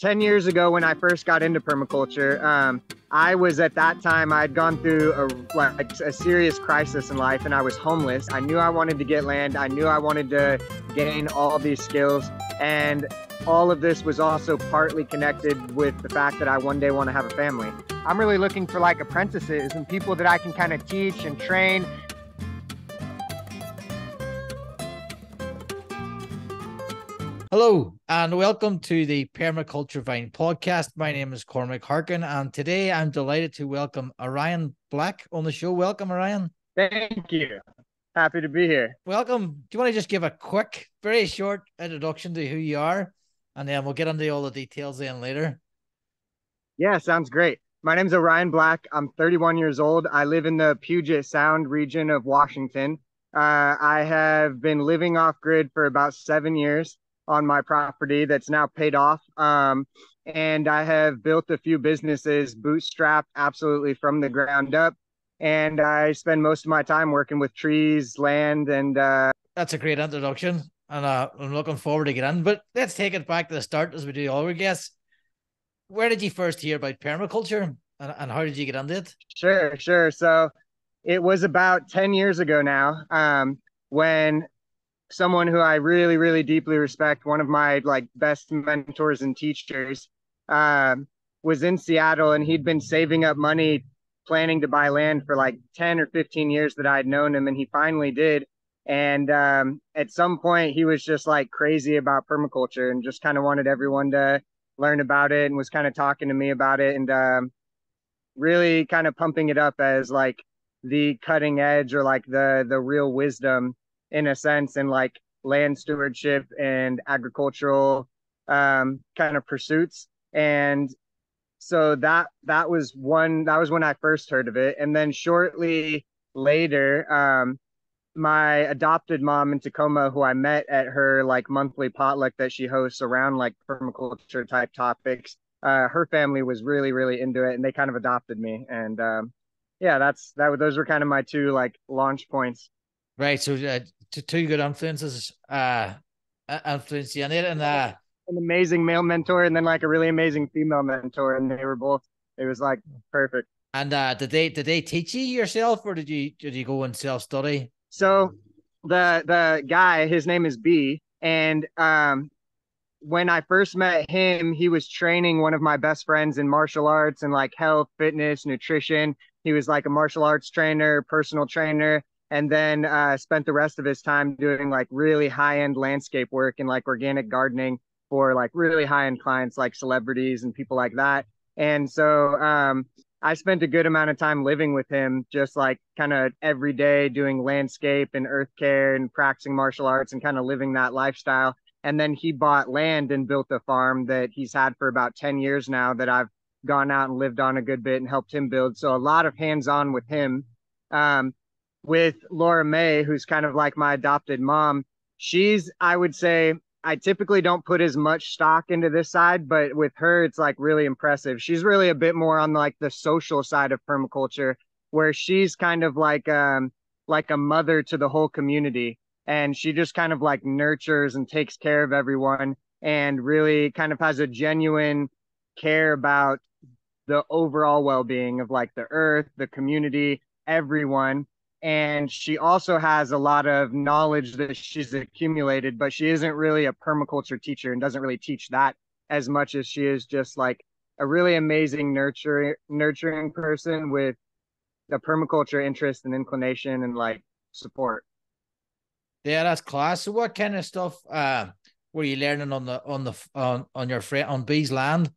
10 years ago when I first got into permaculture, I was at that time, I'd gone through a serious crisis in life and I was homeless. I knew I wanted to get land. I knew I wanted to gain all these skills. And all of this was also partly connected with the fact that I one day want to have a family. I'm really looking for like apprentices and people that I can kind of teach and train. Hello and welcome to the Permaculture Vine podcast. My name is Cormac Harkin and today I'm delighted to welcome Orion Black on the show. Welcome, Orion. Thank you. Happy to be here. Welcome. Do you want to just give a quick, very short introduction to who you are, and then we'll get into all the details then later? Yeah, sounds great. My name's Orion Black. I'm 31 years old. I live in the Puget Sound region of Washington. I have been living off grid for about 7 years on my property that's now paid off. And I have built a few businesses, bootstrapped absolutely from the ground up. And I spend most of my time working with trees, land, and that's a great introduction. And I'm looking forward to get in. But let's take it back to the start as we do all our guests. Where did you first hear about permaculture and how did you get into it? Sure. So it was about 10 years ago now, when someone who I really, really deeply respect, one of my like best mentors and teachers, was in Seattle, and he'd been saving up money, planning to buy land for like 10 or 15 years that I'd known him, and he finally did. And at some point, he was just like crazy about permaculture and just kind of wanted everyone to learn about it, and was kind of talking to me about it, and really kind of pumping it up as like the cutting edge, or like the real wisdom in a sense, and like land stewardship and agricultural kind of pursuits. And so that was when I first heard of it. And then shortly later, my adopted mom in Tacoma, who I met at her like monthly potluck that she hosts around like permaculture type topics, her family was really, really into it, and they kind of adopted me. And yeah, those were kind of my two like launch points. Right. So two good influences influenced you in it, and an amazing male mentor and then like a really amazing female mentor, and they were both, it was like perfect. And did they teach you yourself, or did you go and self-study? So the guy, his name is B, and when I first met him, he was training one of my best friends in martial arts and like health, fitness, nutrition. He was like a martial arts trainer, personal trainer, and then spent the rest of his time doing like really high-end landscape work and like organic gardening for like really high-end clients like celebrities and people like that. And so I spent a good amount of time living with him, just like kind of every day doing landscape and earth care and practicing martial arts and kind of living that lifestyle. And then he bought land and built a farm that he's had for about 10 years now, that I've gone out and lived on a good bit and helped him build. So a lot of hands-on with him. With Laura May, who's kind of like my adopted mom, I would say, I typically don't put as much stock into this side, but with her, it's like really impressive. She's really a bit more on like the social side of permaculture, where she's kind of like a mother to the whole community. And she just kind of like nurtures and takes care of everyone, and really kind of has a genuine care about the overall well-being of like the earth, the community, everyone. And she also has a lot of knowledge that she's accumulated, but she isn't really a permaculture teacher and doesn't really teach that as much as she is just like a really amazing nurturing person with a permaculture interest and inclination and like support. Yeah, that's class. So what kind of stuff were you learning on your friend on B's land,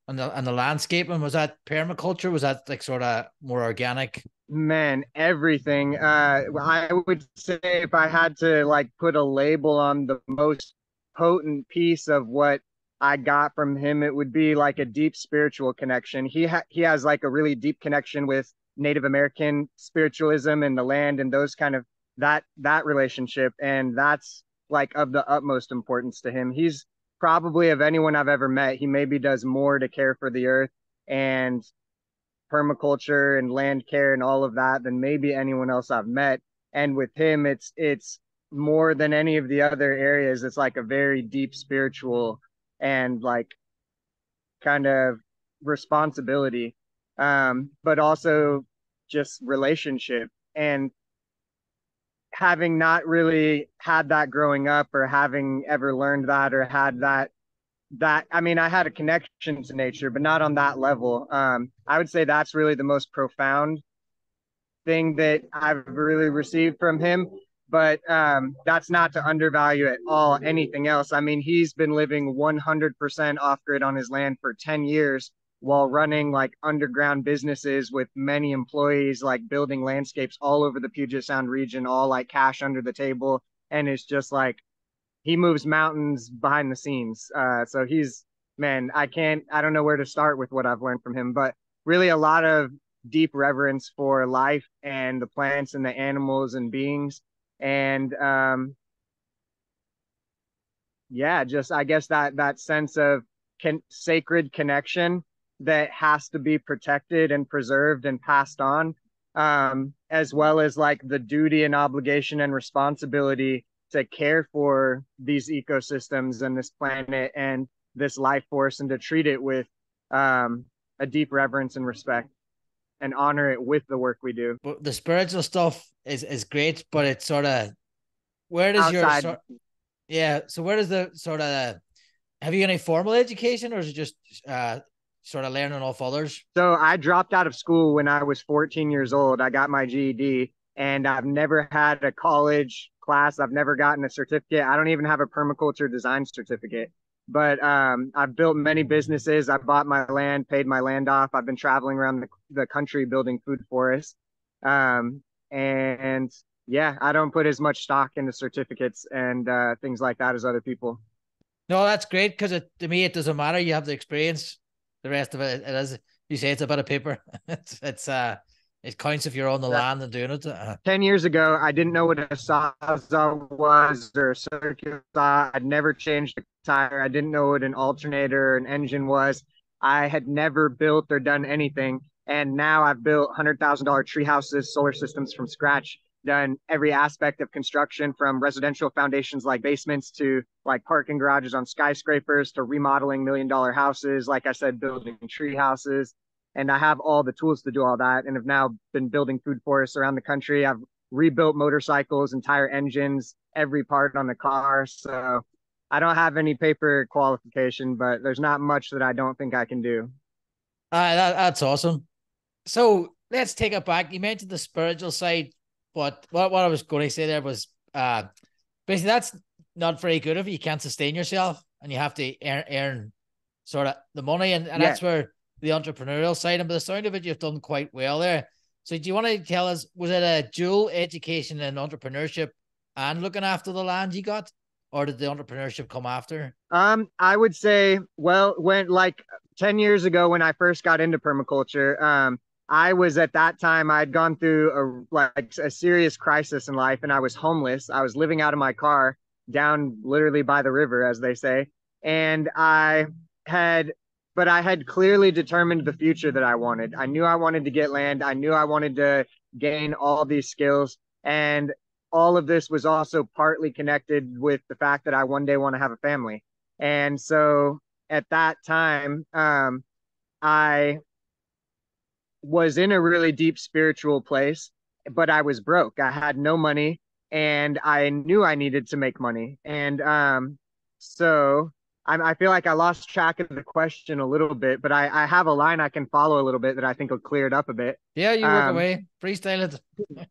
on the landscaping? Was that permaculture? Was that like sort of more organic? Man, everything. I would say if I had to like put a label on the most potent piece of what I got from him, it would be like a deep spiritual connection. He has like a really deep connection with Native American spiritualism and the land and those kind of that relationship, and that's like of the utmost importance to him. He's probably, of anyone I've ever met, he maybe does more to care for the earth and permaculture and land care and all of that than maybe anyone else I've met. And with him, it's more than any of the other areas. It's like a very deep spiritual and like kind of responsibility, but also just relationship. And having not really had that growing up or having ever learned that or had that I mean, I had a connection to nature, but not on that level. I would say that's really the most profound thing that I've really received from him. But that's not to undervalue at all anything else. I mean, he's been living 100% off grid on his land for 10 years while running like underground businesses with many employees, like building landscapes all over the Puget Sound region, all like cash under the table. And it's just like he moves mountains behind the scenes. So he's, man, I don't know where to start with what I've learned from him, but really a lot of deep reverence for life and the plants and the animals and beings. And yeah, just I guess that sense of sacred connection that has to be protected and preserved and passed on, as well as like the duty and obligation and responsibility to care for these ecosystems and this planet and this life force and to treat it with a deep reverence and respect and honor it with the work we do. But the spiritual stuff is great, but it's sort of, where does your Outside, sort, yeah, so where does the sort of, have you any formal education, or is it just sort of learning off others? so I dropped out of school when I was 14 years old. I got my GED and I've never had a college class. I've never gotten a certificate. I don't even have a permaculture design certificate. But I've built many businesses. I bought my land, paid my land off. I've been traveling around the country building food forests. And yeah, I don't put as much stock into certificates and things like that as other people. No, that's great, because to me it doesn't matter. You have the experience. The rest of it is, you say it's a bit of paper. It counts if you're on the Yeah. land and doing it. 10 years ago, I didn't know what a sawzall was or a circular saw. I'd never changed a tire. I didn't know what an alternator or an engine was. I had never built or done anything. And now I've built $100,000 tree houses, solar systems from scratch, done every aspect of construction from residential foundations like basements to like parking garages on skyscrapers to remodeling $1 million houses. Like I said, building tree houses, and I have all the tools to do all that and have now been building food forests around the country. I've rebuilt motorcycles, entire engines, every part on the car. So I don't have any paper qualification, but there's not much that I don't think I can do. That's awesome. So let's take it back. You mentioned the spiritual side, but what I was going to say there was basically that's not very good if you can't sustain yourself and you have to earn sort of the money, and Yeah. that's where the entrepreneurial side, and by the sound of it, you've done quite well there. So do you want to tell us, was it a dual education in entrepreneurship and looking after the land you got, or did the entrepreneurship come after? I would say, well, when like 10 years ago when I first got into permaculture, I was at that time I'd gone through a serious crisis in life and I was homeless. I was living out of my car down literally by the river, as they say. And had I had clearly determined the future that I wanted. I knew I wanted to get land. I knew I wanted to gain all these skills. And all of this was also partly connected with the fact that I one day want to have a family. And so at that time, I was in a really deep spiritual place, but I was broke. I had no money and I knew I needed to make money. And so I feel like I lost track of the question a little bit, but I have a line I can follow a little bit that I think will clear it up a bit. Yeah, you work away, freestyle it.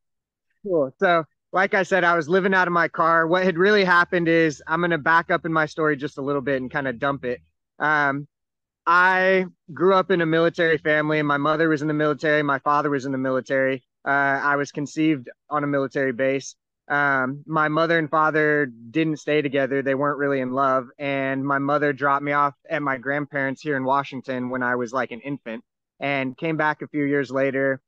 Cool. So, like I said, I was living out of my car. What had really happened is I'm going to back up in my story just a little bit and kind of dump it. Um, I grew up in a military family, and my mother was in the military. My father was in the military. I was conceived on a military base. My mother and father didn't stay together. They weren't really in love. And my mother dropped me off at my grandparents here in Washington when I was like an infant and came back a few years later.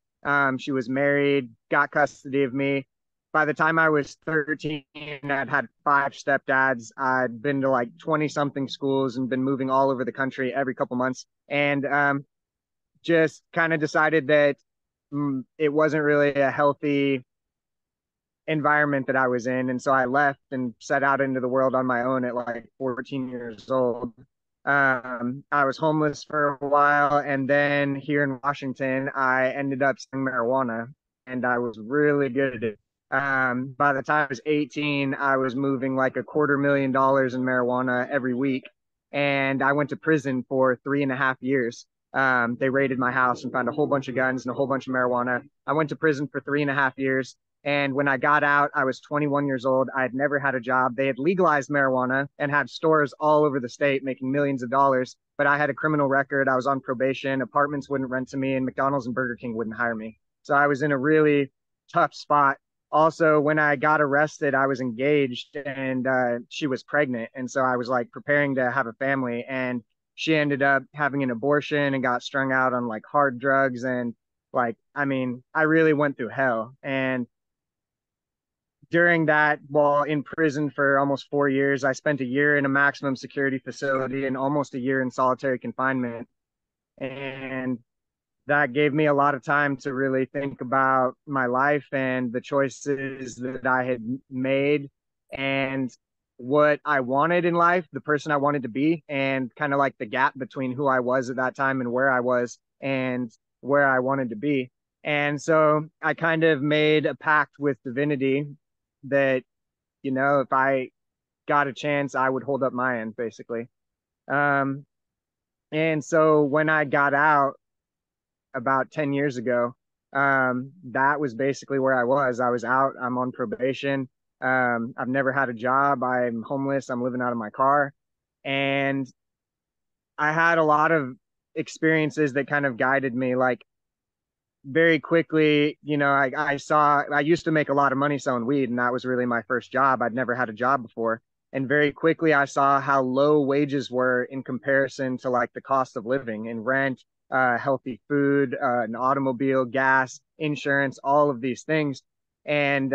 She was married, got custody of me. By the time I was 13, I'd had 5 stepdads. I'd been to like 20 something schools and been moving all over the country every couple months. And just kind of decided that it wasn't really a healthy environment that I was in. And so I left and set out into the world on my own at like 14 years old. I was homeless for a while, and then here in Washington, I ended up selling marijuana, and I was really good at it. By the time I was 18, I was moving like $250,000 in marijuana every week, and I went to prison for 3.5 years. They raided my house and found a whole bunch of guns and a whole bunch of marijuana. I went to prison for 3.5 years. And when I got out, I was 21 years old. I had never had a job. They had legalized marijuana and had stores all over the state making millions of dollars. But I had a criminal record. I was on probation. Apartments wouldn't rent to me, and McDonald's and Burger King wouldn't hire me. So I was in a really tough spot. Also, when I got arrested, I was engaged, and she was pregnant. And so I was like preparing to have a family. And she ended up having an abortion and got strung out on like hard drugs. And like, I mean, I really went through hell. And during that, while in prison for almost 4 years, I spent a year in a maximum security facility and almost a year in solitary confinement. And that gave me a lot of time to really think about my life and the choices that I had made and what I wanted in life, the person I wanted to be, and kind of like the gap between who I was at that time and where I was and where I wanted to be. And so I kind of made a pact with divinity that, if I got a chance, I would hold up my end, basically. Um, and so when I got out about 10 years ago, that was basically where I was. I was out, I'm on probation. I've never had a job. I'm homeless. I'm living out of my car. And I had a lot of experiences that kind of guided me. Like, very quickly, I used to make a lot of money selling weed, and that was really my first job. I'd never had a job before. And very quickly, I saw how low wages were in comparison to like the cost of living and rent, healthy food, an automobile, gas, insurance, all of these things. And,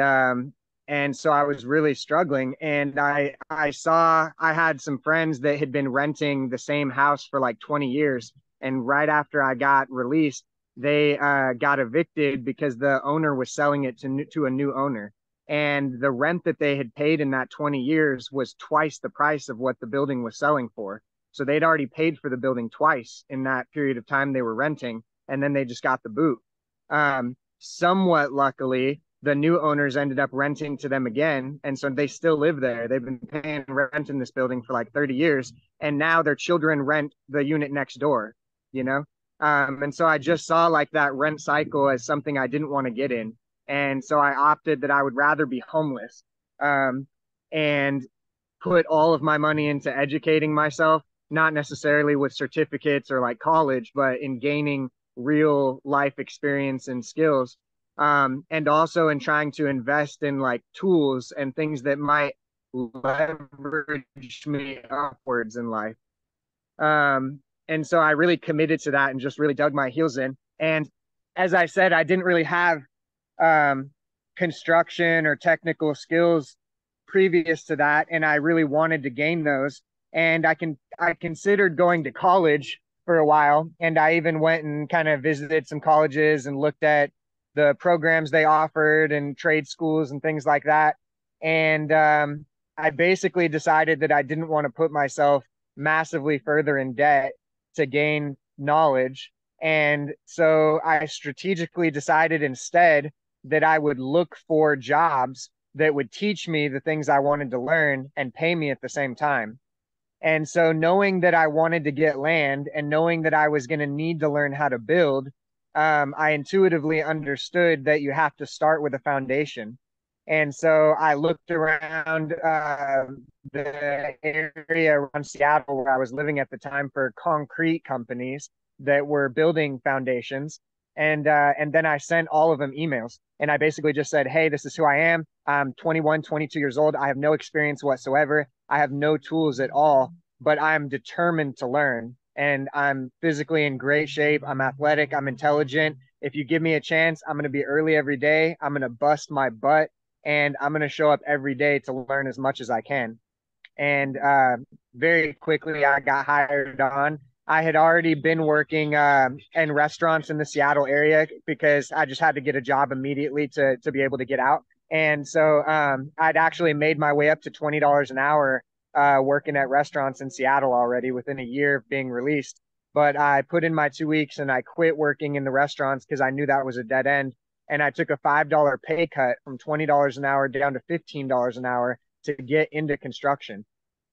and so I was really struggling. And I saw I had some friends that had been renting the same house for like 20 years. And right after I got released, they got evicted because the owner was selling it to a new owner. And the rent that they had paid in that 20 years was twice the price of what the building was selling for. So they'd already paid for the building twice in that period of time they were renting. And then they just got the boot. Somewhat luckily, the new owners ended up renting to them again. And so they still live there. They've been paying rent in this building for like 30 years. And now their children rent the unit next door, you know? And so I just saw like that rent cycle as something I didn't want to get in. And so I opted that I would rather be homeless, and put all of my money into educating myself, not necessarily with certificates or like college, but in gaining real life experience and skills. And also in trying to invest in like tools and things that might leverage me upwards in life. And so I really committed to that and just really dug my heels in. And as I said, I didn't really have um, construction or technical skills previous to that, and I really wanted to gain those. And I considered going to college for a while, and I even went and kind of visited some colleges and looked at the programs they offered and trade schools and things like that. And I basically decided that I didn't want to put myself massively further in debt to gain knowledge. And so I strategically decided instead that I would look for jobs that would teach me the things I wanted to learn and pay me at the same time. And so, knowing that I wanted to get land and knowing that I was going to need to learn how to build, I intuitively understood that you have to start with a foundation. And so I looked around the area around Seattle where I was living at the time for concrete companies that were building foundations. And then I sent all of them emails. And I basically just said, hey, this is who I am. I'm 21, 22 years old. I have no experience whatsoever. I have no tools at all, but I'm determined to learn. And I'm physically in great shape. I'm athletic. I'm intelligent. If you give me a chance, I'm going to be early every day. I'm going to bust my butt, and I'm going to show up every day to learn as much as I can. And very quickly, I got hired on. I had already been working in restaurants in the Seattle area because I just had to get a job immediately to be able to get out. And so I'd actually made my way up to $20 an hour working at restaurants in Seattle already within a year of being released. But I put in my 2 weeks and I quit working in the restaurants because I knew that was a dead end. And I took a $5 pay cut from $20 an hour down to $15 an hour to get into construction.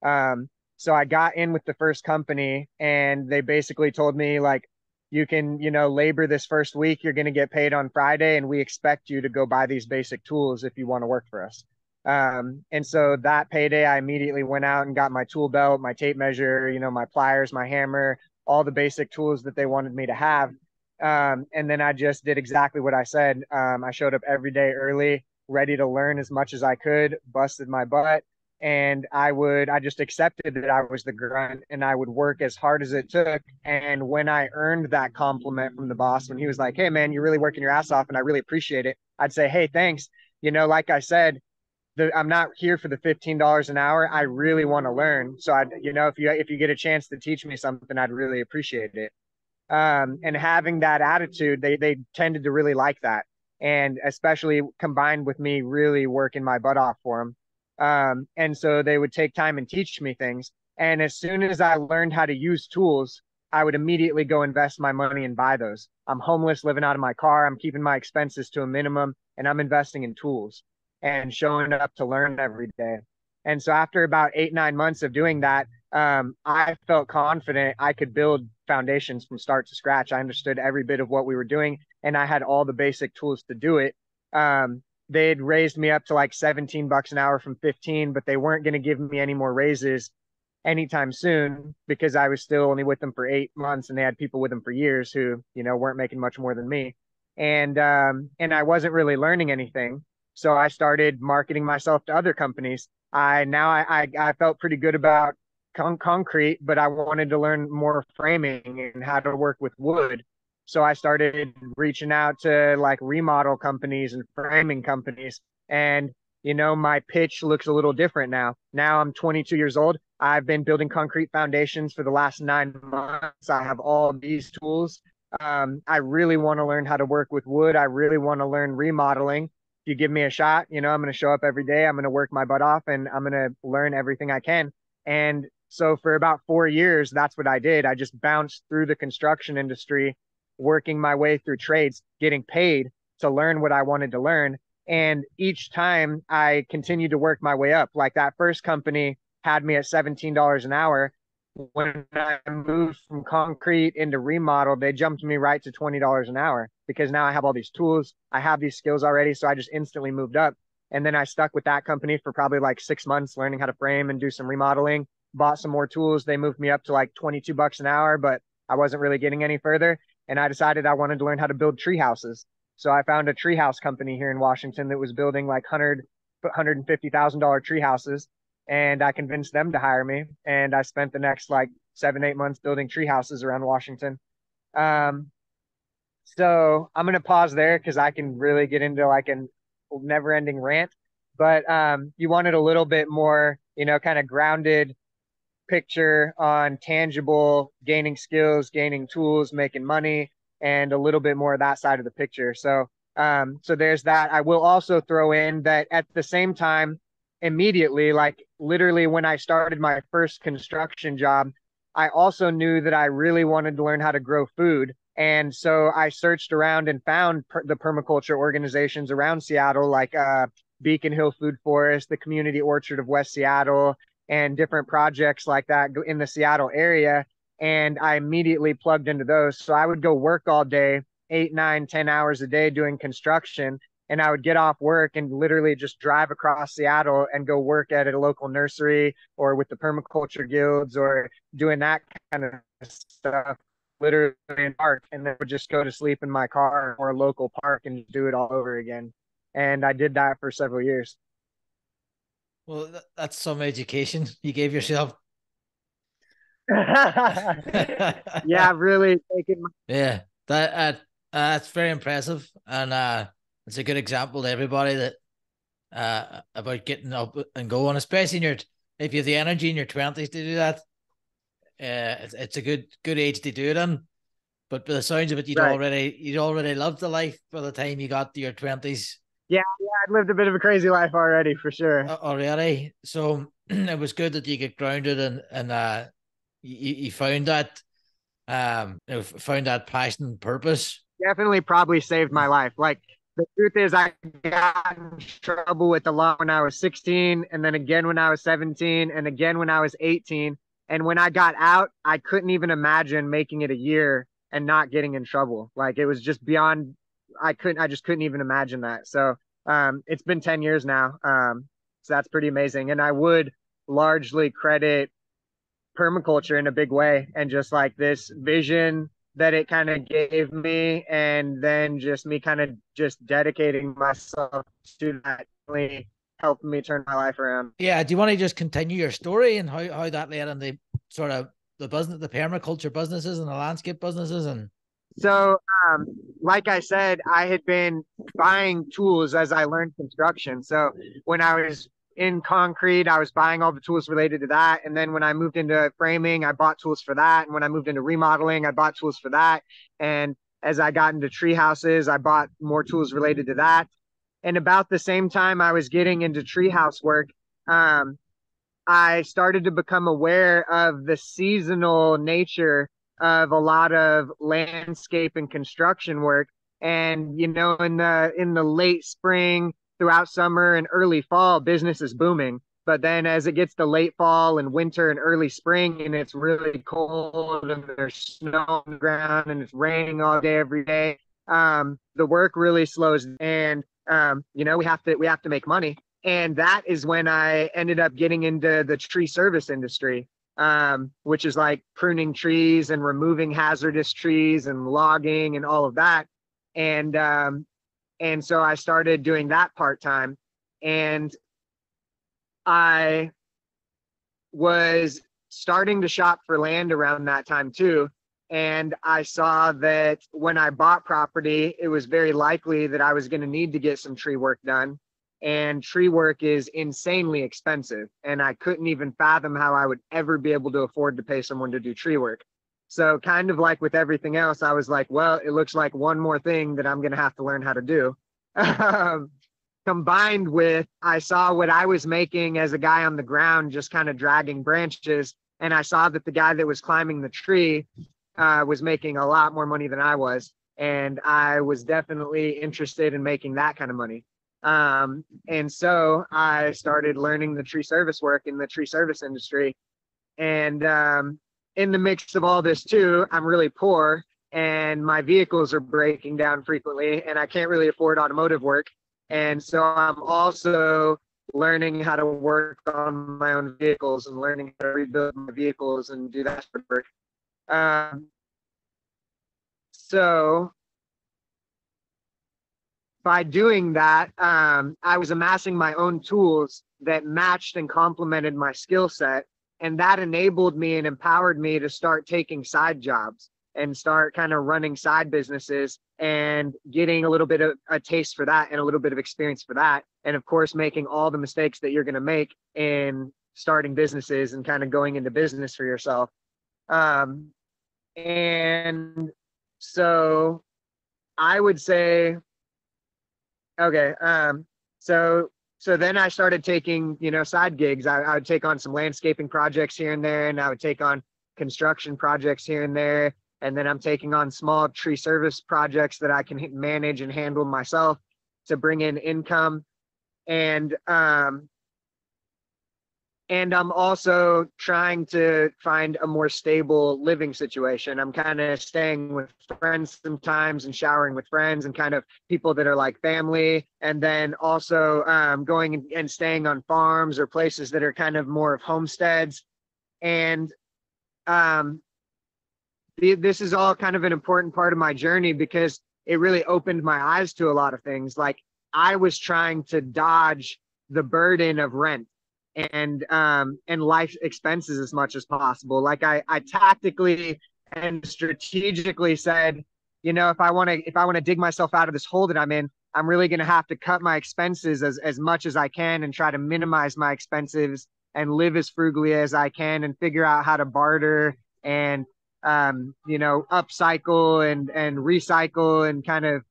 So I got in with the first company and they basically told me, like, you can, labor this first week, you're going to get paid on Friday, and we expect you to go buy these basic tools if you want to work for us. And so that payday, I immediately went out and got my tool belt, my tape measure, my pliers, my hammer, all the basic tools that they wanted me to have. And then I just did exactly what I said. I showed up every day early, ready to learn as much as I could, busted my butt. And I just accepted that I was the grunt and I would work as hard as it took. And when I earned that compliment from the boss, when he was like, "Hey man, you're really working your ass off and I really appreciate it," I'd say, "Hey, thanks. Like I said, I'm not here for the $15 an hour. I really want to learn. So if you get a chance to teach me something, I'd really appreciate it." And having that attitude, they tended to really like that, and especially combined with me really working my butt off for them. And so they would take time and teach me things. And as soon as I learned how to use tools, I would immediately go invest my money and buy those. I'm homeless, living out of my car. I'm keeping my expenses to a minimum, and I'm investing in tools and showing up to learn every day. And so after about 8, 9 months of doing that, I felt confident I could build foundations from start to scratch. I understood every bit of what we were doing, and I had all the basic tools to do it. They'd raised me up to like $17 an hour from 15, but they weren't going to give me any more raises anytime soon because I was still only with them for 8 months, and they had people with them for years who, weren't making much more than me. And I wasn't really learning anything. So I started marketing myself to other companies. I felt pretty good about concrete, but I wanted to learn more framing and how to work with wood. So I started reaching out to like remodel companies and framing companies. And, my pitch looks a little different now. Now I'm 22 years old. I've been building concrete foundations for the last 9 months. I have all these tools. I really want to learn how to work with wood. I really want to learn remodeling. If you give me a shot, I'm going to show up every day. I'm going to work my butt off and I'm going to learn everything I can. And so for about 4 years, that's what I did. I just bounced through the construction industry, working my way through trades, getting paid to learn what I wanted to learn. And each time I continued to work my way up. Like that first company had me at $17 an hour. When I moved from concrete into remodel, they jumped me right to $20 an hour because now I have all these tools. I have these skills already. So I just instantly moved up. And then I stuck with that company for probably like 6 months, learning how to frame and do some remodeling, bought some more tools. They moved me up to like $22 an hour, but I wasn't really getting any further. And I decided I wanted to learn how to build tree houses. So I found a treehouse company here in Washington that was building like $150,000 tree houses. And I convinced them to hire me. And I spent the next like 7, 8 months building tree houses around Washington. So I'm going to pause there because I can really get into like a never ending rant. But you wanted a little bit more, kind of grounded picture on tangible, gaining skills, gaining tools, making money, and a little bit more of that side of the picture. So there's that. I will also throw in that at the same time, immediately, like literally when I started my first construction job, I also knew that I really wanted to learn how to grow food. And so I searched around and found the permaculture organizations around Seattle, like Beacon Hill Food Forest, the Community Orchard of West Seattle, and different projects like that in the Seattle area. And I immediately plugged into those. So I would go work all day, 8, 9, 10 hours a day doing construction. And I would get off work and literally just drive across Seattle and go work at a local nursery or with the permaculture guilds or doing that kind of stuff, literally in park. And then would just go to sleep in my car or a local park and do it all over again. And I did that for several years. Well, that's some education you gave yourself. Yeah, really taking. Yeah, that's very impressive, and it's a good example to everybody that about getting up and going, especially if you have the energy in your 20s to do that. It's a good age to do it in. But by the sounds of it, you'd already loved the life by the time you got to your 20s. Yeah, I'd lived a bit of a crazy life already for sure. Already. So it was good that you get grounded and you found that found that passion and purpose. Definitely probably saved my life. Like the truth is I got in trouble with the law when I was 16 and then again when I was 17 and again when I was 18. And when I got out, I couldn't even imagine making it a year and not getting in trouble. Like it was just beyond I just couldn't even imagine that. So it's been 10 years now. So that's pretty amazing. And I would largely credit permaculture in a big way and just like this vision that it kind of gave me and then just me kind of just dedicating myself to that really helped me turn my life around. Yeah, do you want to just continue your story and how that led in the sort of the business, the permaculture businesses and the landscape businesses? And So um, like I said, I had been buying tools as I learned construction. So when I was in concrete, I was buying all the tools related to that. And then when I moved into framing, I bought tools for that. And when I moved into remodeling, I bought tools for that. And as I got into tree houses, I bought more tools related to that. And about the same time I was getting into treehouse work, um, I started to become aware of the seasonal nature of a lot of landscape and construction work. And you know, in the late spring, throughout summer and early fall, business is booming. But then as it gets to late fall and winter and early spring and it's really cold and there's snow on the ground and it's raining all day every day, the work really slows. And you know, we have to make money. And that is when I ended up getting into the tree service industry, which is like pruning trees and removing hazardous trees and logging and all of that. And and so I started doing that part time. And I was starting to shop for land around that time too. And I saw that when I bought property, it was very likely that I was going to need to get some tree work done. And tree work is insanely expensive. And I couldn't even fathom how I would ever be able to afford to pay someone to do tree work. So, kind of like with everything else, I was like, well, it looks like one more thing that I'm going to have to learn how to do. Combined with, I saw what I was making as a guy on the ground, just kind of dragging branches. And I saw that the guy that was climbing the tree was making a lot more money than I was. And I was definitely interested in making that kind of money. And so I started learning the tree service work in the tree service industry. And in the mix of all this too, I'm really poor and my vehicles are breaking down frequently and I can't really afford automotive work. And so I'm also learning how to work on my own vehicles and learning how to rebuild my vehicles and do that sort of work. Um, so by doing that, I was amassing my own tools that matched and complemented my skill set. And that enabled me and empowered me to start taking side jobs and start kind of running side businesses and getting a little bit of a taste for that and a little bit of experience for that. And of course, making all the mistakes that you're going to make in starting businesses and kind of going into business for yourself. And so I would say, okay. So then I started taking, you know, side gigs. I would take on some landscaping projects here and there, and I would take on construction projects here and there. And then I'm taking on small tree service projects that I can manage and handle myself to bring in income. And I'm also trying to find a more stable living situation. I'm kind of staying with friends sometimes and showering with friends and kind of people that are like family. And then also going and staying on farms or places that are kind of more of homesteads. And um, this is all kind of an important part of my journey because it really opened my eyes to a lot of things. Like I was trying to dodge the burden of rent and life expenses as much as possible. Like I tactically and strategically said, you know, if I want to dig myself out of this hole that I'm in, I'm really going to have to cut my expenses as much as I can and try to minimize my expenses and live as frugally as I can and figure out how to barter and you know, upcycle and recycle and kind of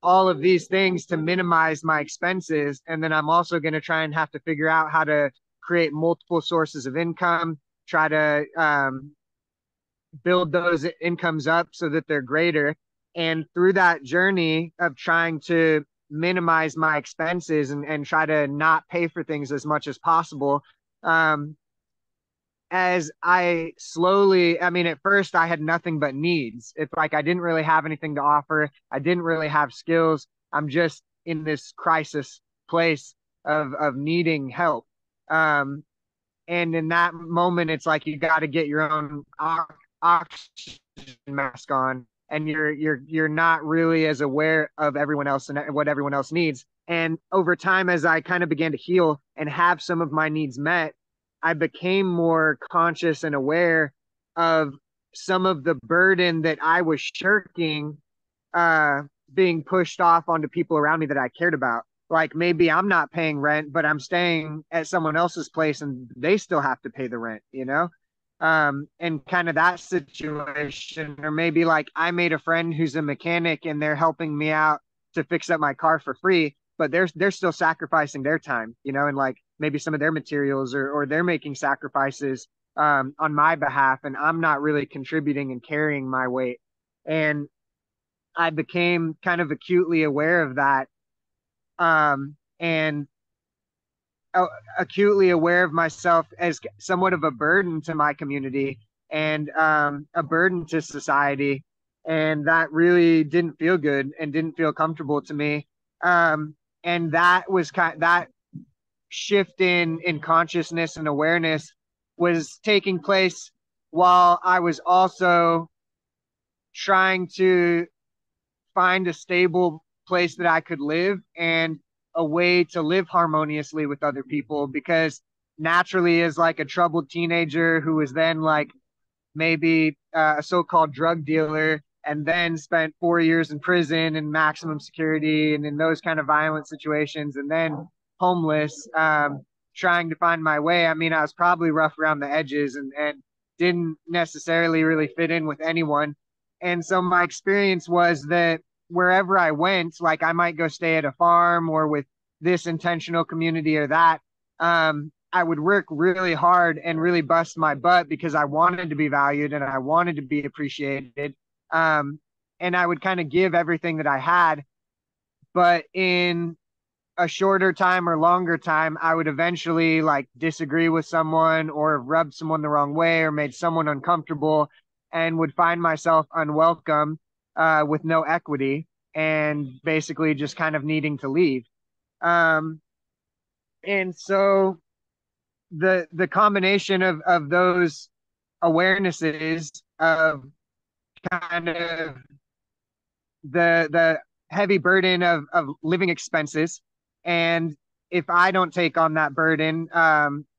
all of these things to minimize my expenses. And then I'm also going to try and have to figure out how to create multiple sources of income, try to build those incomes up so that they're greater. And through that journey of trying to minimize my expenses and try to not pay for things as much as possible, as I slowly, I mean, at first I had nothing but needs. It's like I didn't really have anything to offer. I didn't really have skills. I'm just in this crisis place of needing help. Um, and in that moment, it's like you got to get your own oxygen mask on, and you're not really as aware of everyone else and what everyone else needs. And over time, as I kind of began to heal and have some of my needs met, I became more conscious and aware of some of the burden that I was shirking, uh, being pushed off onto people around me that I cared about. Like maybe I'm not paying rent, but I'm staying at someone else's place and they still have to pay the rent, you know? And kind of that situation, or maybe like I made a friend who's a mechanic and they're helping me out to fix up my car for free, but they're still sacrificing their time, you know, and like maybe some of their materials, or they're making sacrifices on my behalf, and I'm not really contributing and carrying my weight. And I became kind of acutely aware of that, and acutely aware of myself as somewhat of a burden to my community and a burden to society. And that really didn't feel good and didn't feel comfortable to me. And that was that shift in consciousness and awareness was taking place while I was also trying to find a stable place that I could live and a way to live harmoniously with other people, because naturally, as like a troubled teenager who was then like maybe a so-called drug dealer and then spent 4 years in prison and maximum security and in those kind of violent situations, and then homeless, trying to find my way. I mean, I was probably rough around the edges and didn't necessarily really fit in with anyone. And so my experience was that wherever I went, like I might go stay at a farm or with this intentional community or that, I would work really hard and really bust my butt because I wanted to be valued and I wanted to be appreciated. Um, and I would kind of give everything that I had. But in a shorter time or longer time, I would eventually like disagree with someone or rub someone the wrong way or made someone uncomfortable, and would find myself unwelcome, with no equity, and basically just kind of needing to leave. Um, and so the combination of those awarenesses of kind of the heavy burden of living expenses, and if I don't take on that burden,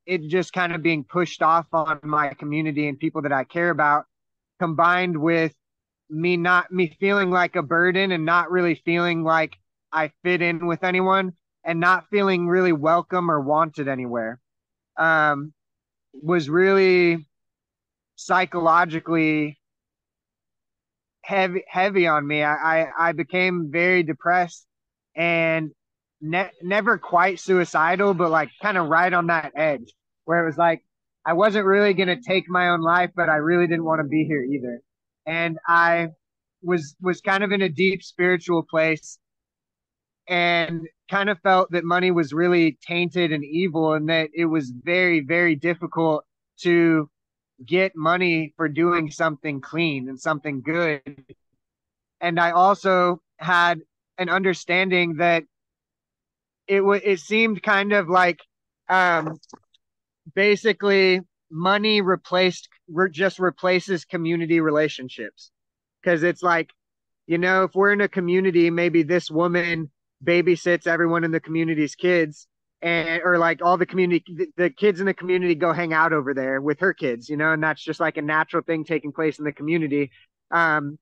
it just kind of being pushed off on my community and people that I care about, combined with me feeling like a burden and not really feeling like I fit in with anyone and not feeling really welcome or wanted anywhere, um, was really psychologically heavy on me. I became very depressed and never quite suicidal, but like kind of right on that edge where it was like I wasn't really going to take my own life, but I really didn't want to be here either. And I was kind of in a deep spiritual place and kind of felt that money was really tainted and evil, and that it was very, very difficult to get money for doing something clean and something good. And I also had an understanding that it seemed kind of like, um, basically money just replaces community relationships, because it's like, you know, if we're in a community, maybe this woman babysits everyone in the community's kids, and or like all the community, the kids in the community go hang out over there with her kids, you know, and that's just like a natural thing taking place in the community. um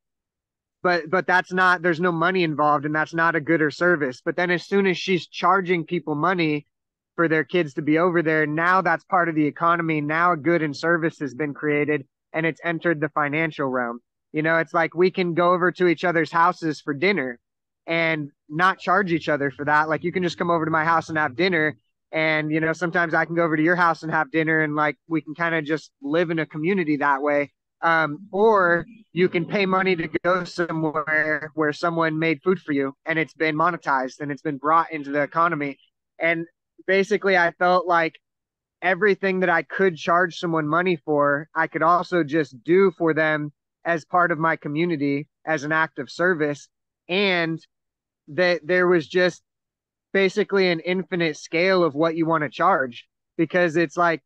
but that's not, there's no money involved, and that's not a good or service. But then as soon as she's charging people money for their kids to be over there, now that's part of the economy. Now a good and service has been created, and it's entered the financial realm. You know, it's like we can go over to each other's houses for dinner, and not charge each other for that. Like you can just come over to my house and have dinner. And, you know, sometimes I can go over to your house and have dinner and like we can kind of just live in a community that way. Or you can pay money to go somewhere where someone made food for you and it's been monetized and it's been brought into the economy. And basically, I felt like everything that I could charge someone money for, I could also just do for them as part of my community as an act of service. And that there was just basically an infinite scale of what you want to charge because it's like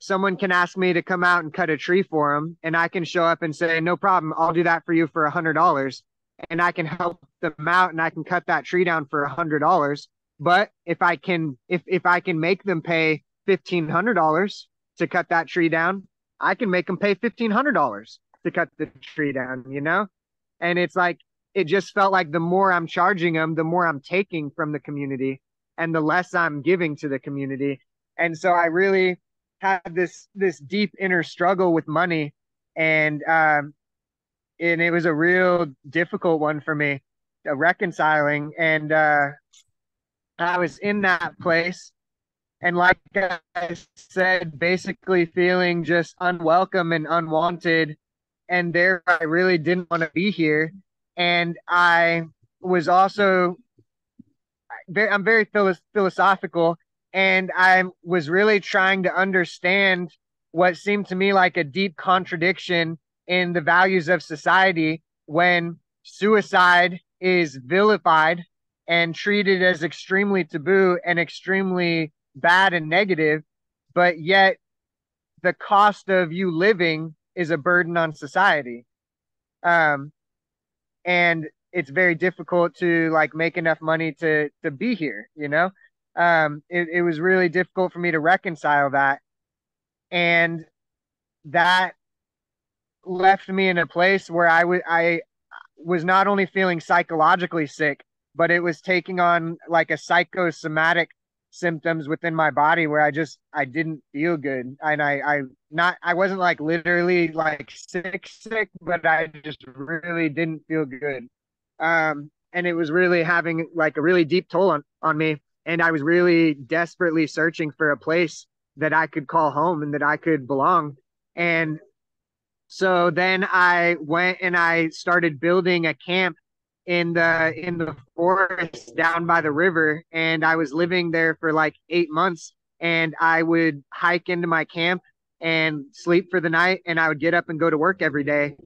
someone can ask me to come out and cut a tree for them and I can show up and say no problem, I'll do that for you for $100, and I can help them out and I can cut that tree down for $100. But if I can make them pay $1,500 to cut that tree down, I can make them pay $1,500 to cut the tree down, you know. And it's like it just felt like the more I'm charging them, the more I'm taking from the community and the less I'm giving to the community. And so I really had this deep inner struggle with money, and it was a real difficult one for me, reconciling. And I was in that place, and like I said, basically feeling just unwelcome and unwanted. And there, I really didn't want to be here. And I was also I'm very philosophical, and I was really trying to understand what seemed to me like a deep contradiction in the values of society when suicide is vilified and treated as extremely taboo and extremely bad and negative, but yet the cost of you living is a burden on society. Um, and it's very difficult to like make enough money to be here, you know. It was really difficult for me to reconcile that, and that left me in a place where I was not only feeling psychologically sick, but it was taking on like a psychosomatic symptoms within my body where I didn't feel good. And I wasn't like literally like sick, but I just really didn't feel good. And it was really having like a really deep toll on me. And I was really desperately searching for a place that I could call home and that I could belong. And so then I went and I started building a camp in the forest down by the river, and I was living there for like 8 months. And I would hike into my camp and sleep for the night, and I would get up and go to work every day.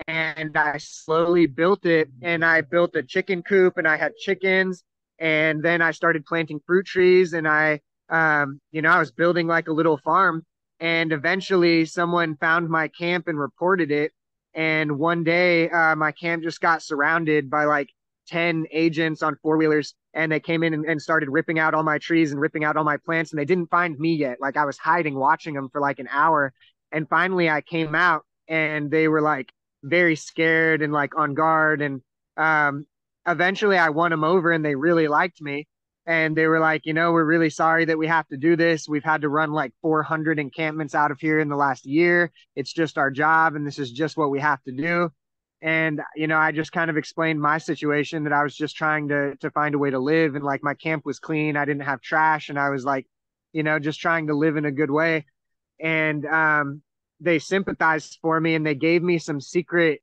And I slowly built it, and I built a chicken coop, and I had chickens, and then I started planting fruit trees, and I was building like a little farm. And eventually someone found my camp and reported it. And one day, my camp just got surrounded by like 10 agents on four-wheelers, and they came in and started ripping out all my trees and ripping out all my plants, and they didn't find me yet. Like I was hiding, watching them for like an hour. And finally I came out, and they were like very scared and like on guard. And um, eventually I won them over, and they really liked me. And they were like, you know, we're really sorry that we have to do this. We've had to run like 400 encampments out of here in the last year. It's just our job, and this is just what we have to do. And, you know, I just kind of explained my situation, that I was just trying to find a way to live. And like my camp was clean. I didn't have trash. And I was like, you know, just trying to live in a good way. And they sympathized for me, and they gave me some secret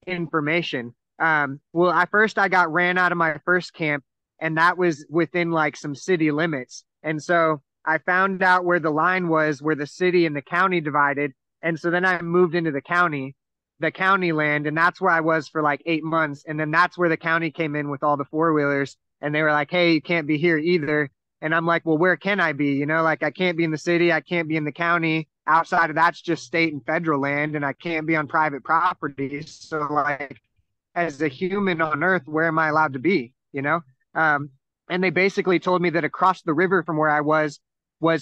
information. Well, at first I got ran out of my first camp, and that was within like some city limits. And so I found out where the line was, where the city and the county divided. And so then I moved into the county land, and that's where I was for like 8 months. And then that's where the county came in with all the four-wheelers, and they were like, hey, you can't be here either. And I'm like, well, where can I be? You know, like I can't be in the city, I can't be in the county. Outside of that's just state and federal land, and I can't be on private property. So like as a human on earth, where am I allowed to be? You know? Um, and they basically told me that across the river from where I was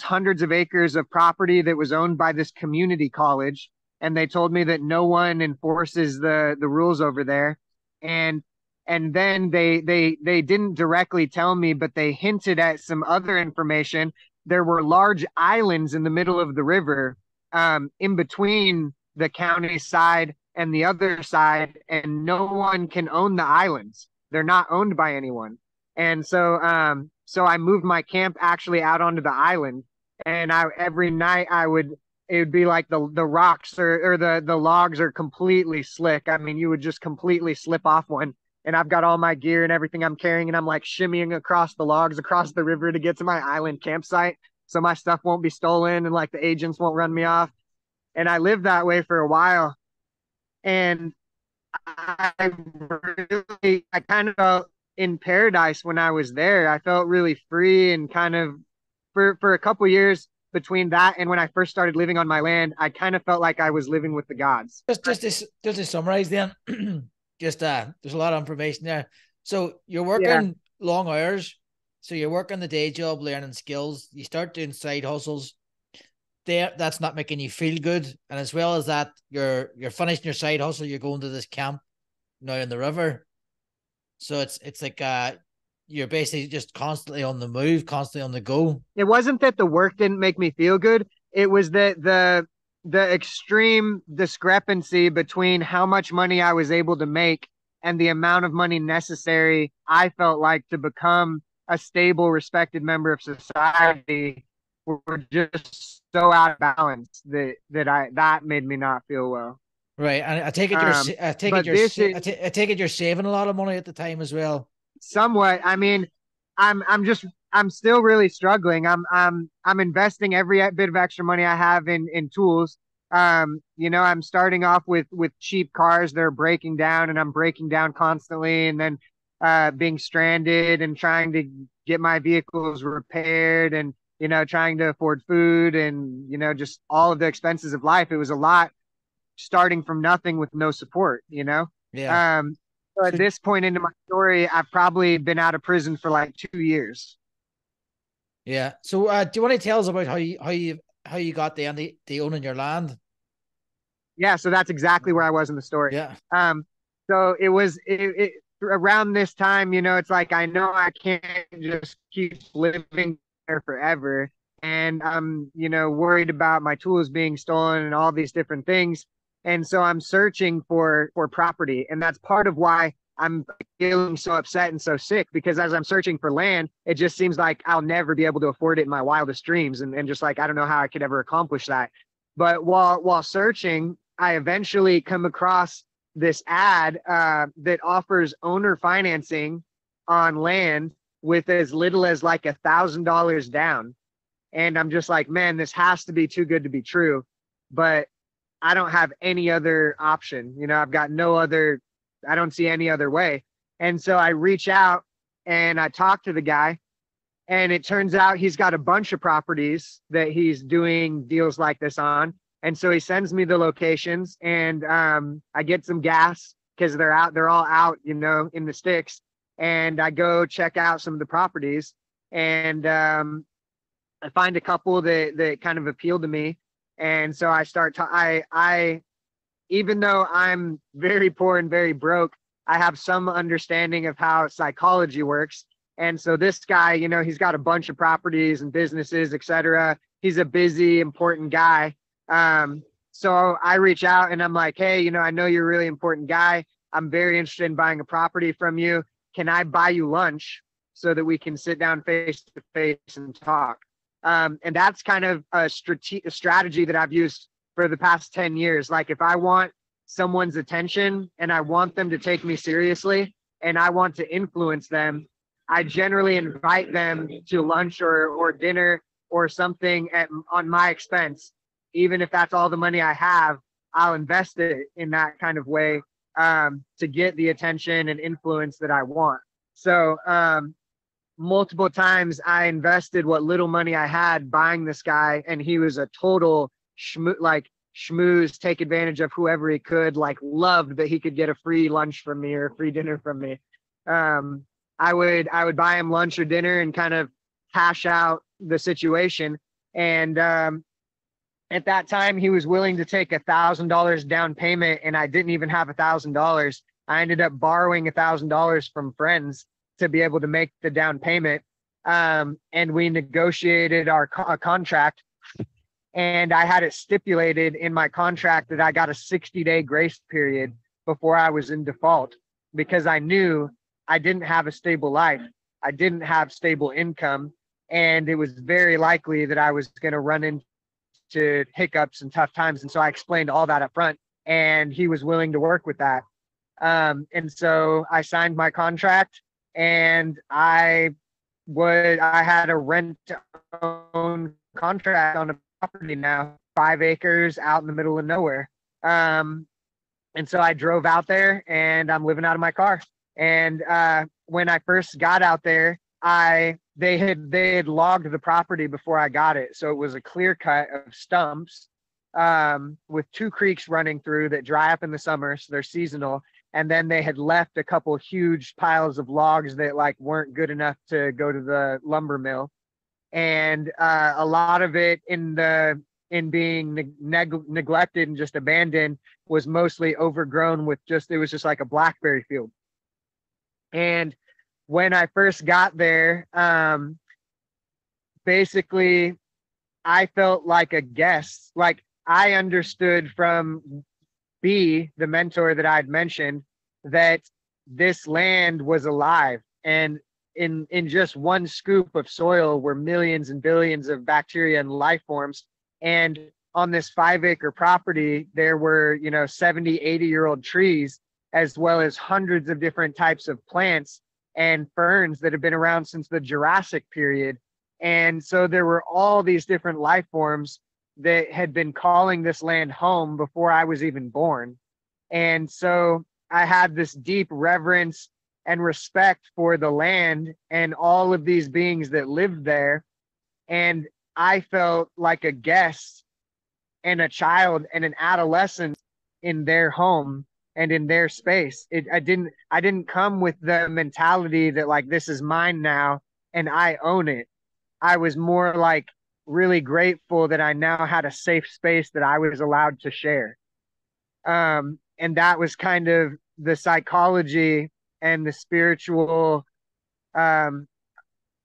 hundreds of acres of property that was owned by this community college. And they told me that no one enforces the rules over there. And and then they didn't directly tell me, but they hinted at some other information. There were large islands in the middle of the river, in between the county side and the other side, and no one can own the islands. They're not owned by anyone. And so I moved my camp actually out onto the island, and I every night I would it would be like the rocks or the logs are completely slick. I mean, you would just completely slip off one. And I've got all my gear and everything I'm carrying, and I'm like shimmying across the logs across the river to get to my island campsite so my stuff won't be stolen and like the agents won't run me off. And I lived that way for a while. And I kind of felt in paradise when I was there. I felt really free and kind of for a couple years between that and when I first started living on my land, I kind of felt like I was living with the gods. Just to summarize then, just there's a lot of information there. So you're Yeah. working long hours. So you're working the day job, learning skills. You start doing side hustles. There, that's not making you feel good. And as well as that, you're finishing your side hustle. You're going to this camp now in the river. So it's like you're basically just constantly on the move, constantly on the go. It wasn't that the work didn't make me feel good. It was that the extreme discrepancy between how much money I was able to make and the amount of money necessary I felt like to become a stable, respected member of society were just so out of balance that made me not feel well. Right, and I take it you're saving a lot of money at the time as well. Somewhat. I mean, I'm still really struggling. I'm investing every bit of extra money I have in tools. I'm starting off with cheap cars that are breaking down, and I'm breaking down constantly, and then being stranded and trying to get my vehicles repaired, and trying to afford food, and just all of the expenses of life. It was a lot starting from nothing with no support. Yeah. So at this point into my story, I've probably been out of prison for like 2 years. Yeah. So do you want to tell us about how you got the owning your land? Yeah, so that's exactly where I was in the story. Yeah. So it was around this time, it's like I know I can't just keep living there forever. And I'm, worried about my tools being stolen and all these different things. And so I'm searching for property. And that's part of why I'm feeling so upset and so sick, because as I'm searching for land, it just seems like I'll never be able to afford it in my wildest dreams. And just like, I don't know how I could ever accomplish that. But while searching, I eventually come across this ad that offers owner financing on land with as little as like $1,000 down. And I'm just like, man, this has to be too good to be true. But I don't have any other option. I've got I don't see any other way. And so I reach out and I talk to the guy, and it turns out he's got a bunch of properties that he's doing deals like this on. And so he sends me the locations, and I get some gas because they're all out, in the sticks. And I go check out some of the properties, and I find a couple that kind of appeal to me. And so I start to, I, even though I'm very poor and very broke, I have some understanding of how psychology works. And so this guy, he's got a bunch of properties and businesses, etc. He's a busy, important guy. So I reach out and I'm like, hey, I know you're a really important guy. I'm very interested in buying a property from you. Can I buy you lunch so that we can sit down face to face and talk? And that's kind of a strategy that I've used for the past 10 years. Like if I want someone's attention and I want them to take me seriously and I want to influence them, I generally invite them to lunch or dinner or something on my expense. Even if that's all the money I have, I'll invest it in that kind of way to get the attention and influence that I want. So multiple times I invested what little money I had buying this guy, and he was a total schmooze, take advantage of whoever he could, like loved that he could get a free lunch from me or a free dinner from me. I would buy him lunch or dinner and kind of hash out the situation. And at that time, he was willing to take $1,000 down payment, and I didn't even have $1,000. I ended up borrowing $1,000 from friends to be able to make the down payment. And we negotiated a contract. And I had it stipulated in my contract that I got a 60-day grace period before I was in default, because I knew I didn't have a stable life. I didn't have stable income. And it was very likely that I was going to run into hiccups and tough times. And so I explained all that up front, and he was willing to work with that. And so I signed my contract, and I had a rent to own contract on a property now, 5 acres out in the middle of nowhere. And so I drove out there, and I'm living out of my car. And when I first got out there, they had logged the property before I got it. So it was a clear cut of stumps with 2 creeks running through that dry up in the summer, so they're seasonal. And then they had left a couple huge piles of logs that like weren't good enough to go to the lumber mill. And a lot of it in being neglected and just abandoned was mostly overgrown with it was just like a blackberry field. And when I first got there, basically I felt like a guest. Like, I understood from B, the mentor that I'd mentioned, that this land was alive, and in just one scoop of soil were millions and billions of bacteria and life forms. And on this 5-acre property, there were 70, 80-year-old trees, as well as hundreds of different types of plants and ferns that have been around since the Jurassic period. And so there were all these different life forms that had been calling this land home before I was even born. And so I had this deep reverence and respect for the land and all of these beings that lived there. And I felt like a guest and a child and an adolescent in their home and in their space. I didn't come with the mentality that like, this is mine now and I own it. I was more like really grateful that I now had a safe space that I was allowed to share. And that was kind of the psychology and the spiritual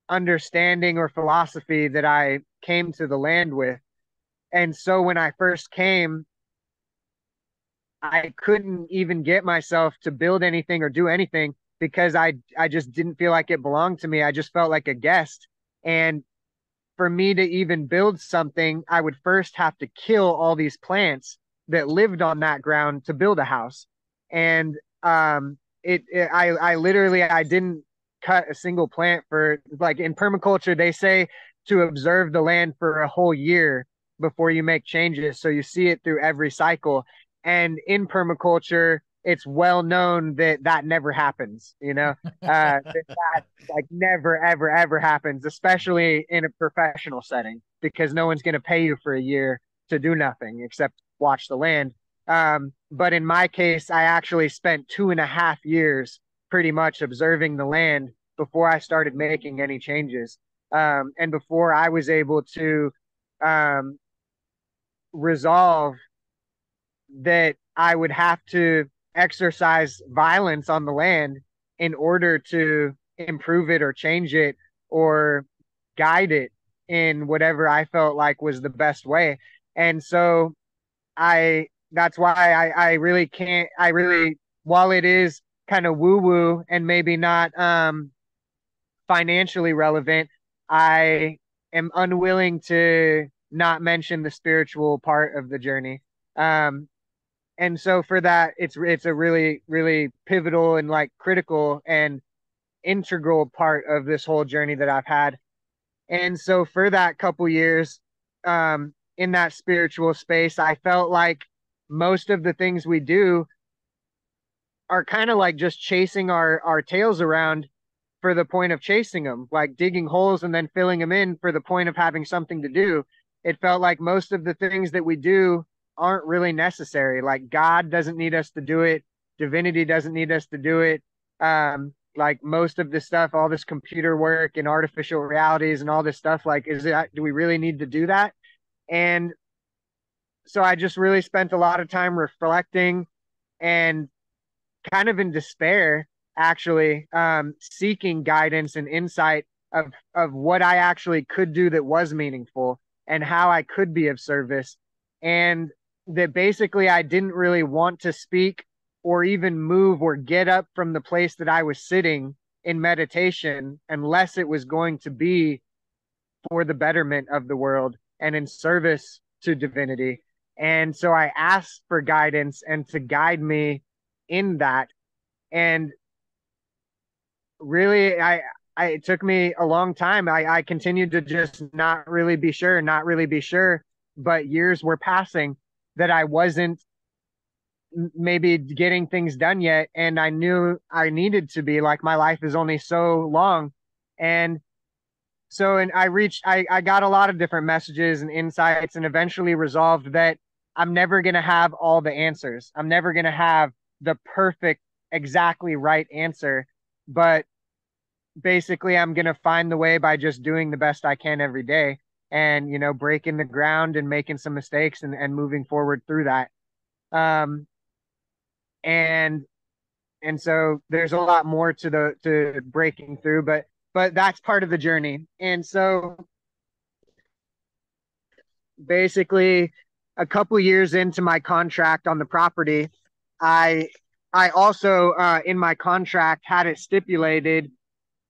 understanding or philosophy that I came to the land with. And so when I first came, I couldn't even get myself to build anything or do anything because I just didn't feel like it belonged to me. I just felt like a guest. And for me to even build something, I would first have to kill all these plants that lived on that ground to build a house. And I literally, I didn't cut a single plant for, like, in permaculture, they say to observe the land for a whole year before you make changes. So you see it through every cycle. And in permaculture, it's well known that that never happens, that like never, ever, ever happens, especially in a professional setting, because no one's going to pay you for a year to do nothing except watch the land. But in my case, I actually spent 2.5 years pretty much observing the land before I started making any changes. And before I was able to resolve that I would have to exercise violence on the land in order to improve it or change it or guide it in whatever I felt like was the best way. And so that's why I really can't, while it is kind of woo woo and maybe not financially relevant, I am unwilling to not mention the spiritual part of the journey. And so for that, it's a really, really pivotal and like critical and integral part of this whole journey that I've had. And so for that couple years, in that spiritual space, I felt like most of the things we do are kind of like just chasing our tails around for the point of chasing them, like digging holes and then filling them in for the point of having something to do. It felt like most of the things that we do aren't really necessary. Like, God doesn't need us to do it. Divinity doesn't need us to do it. Like most of this stuff, all this computer work and artificial realities and all this stuff, like, do we really need to do that? And so I just really spent a lot of time reflecting and kind of in despair, actually, seeking guidance and insight of what I actually could do that was meaningful. and how I could be of service. And that basically I didn't really want to speak or even move or get up from the place that I was sitting in meditation unless it was going to be for the betterment of the world and in service to divinity. And so I asked for guidance and to guide me in that. And really, it took me a long time. I continued to just not really be sure, not really be sure. But years were passing that I wasn't maybe getting things done yet. And I knew I needed to be, like, my life is only so long. And so, and I got a lot of different messages and insights and eventually resolved that I'm never going to have all the answers. I'm never going to have the perfect, exactly right answer. But basically, I'm going to find the way by just doing the best I can every day and, breaking the ground and making some mistakes and moving forward through that. Um, and, and so there's a lot more to breaking through, but that's part of the journey. And so basically a couple years into my contract on the property, I I also in my contract had it stipulated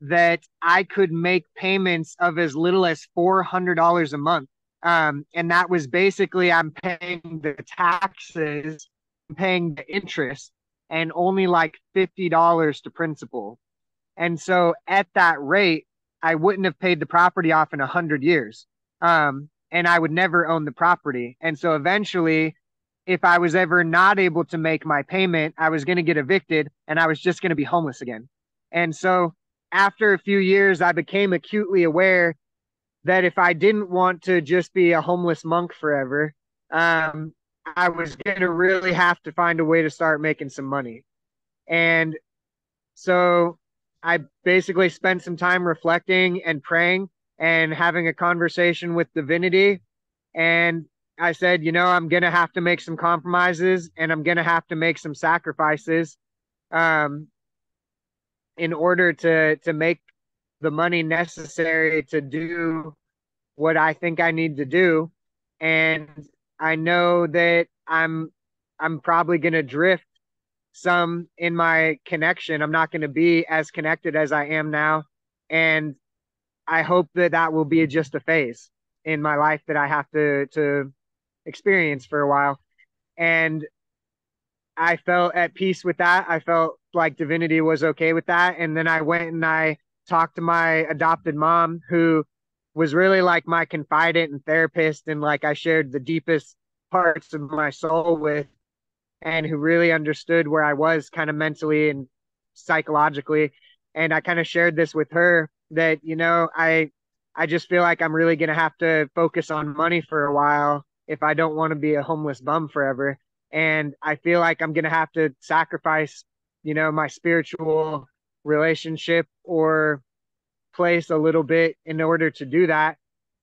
that I could make payments of as little as $400 a month. And that was basically I'm paying the taxes, I'm paying the interest, and only like $50 to principal. And so at that rate, I wouldn't have paid the property off in 100 years. And I would never own the property. And so eventually, if I was ever not able to make my payment, I was going to get evicted and I was just going to be homeless again. And so after a few years, I became acutely aware that if I didn't want to just be a homeless monk forever, I was going to really have to find a way to start making some money. And so I basically spent some time reflecting and praying and having a conversation with divinity. And I said, I'm going to have to make some compromises and I'm going to have to make some sacrifices um, in order to make the money necessary to do what I think I need to do. And I know that I'm probably going to drift some in my connection. I'm not going to be as connected as I am now. And I hope that that will be just a phase in my life that I have to experience for a while. And I felt at peace with that. I felt like divinity was okay with that. And then I went and I talked to my adopted mom, who was really like my confidant and therapist. And like I shared the deepest parts of my soul with, and who really understood where I was kind of mentally and psychologically. And I kind of shared this with her that, I just feel like I'm really going to have to focus on money for a while if I don't want to be a homeless bum forever. And I feel like I'm going to have to sacrifice, my spiritual relationship or place a little bit in order to do that.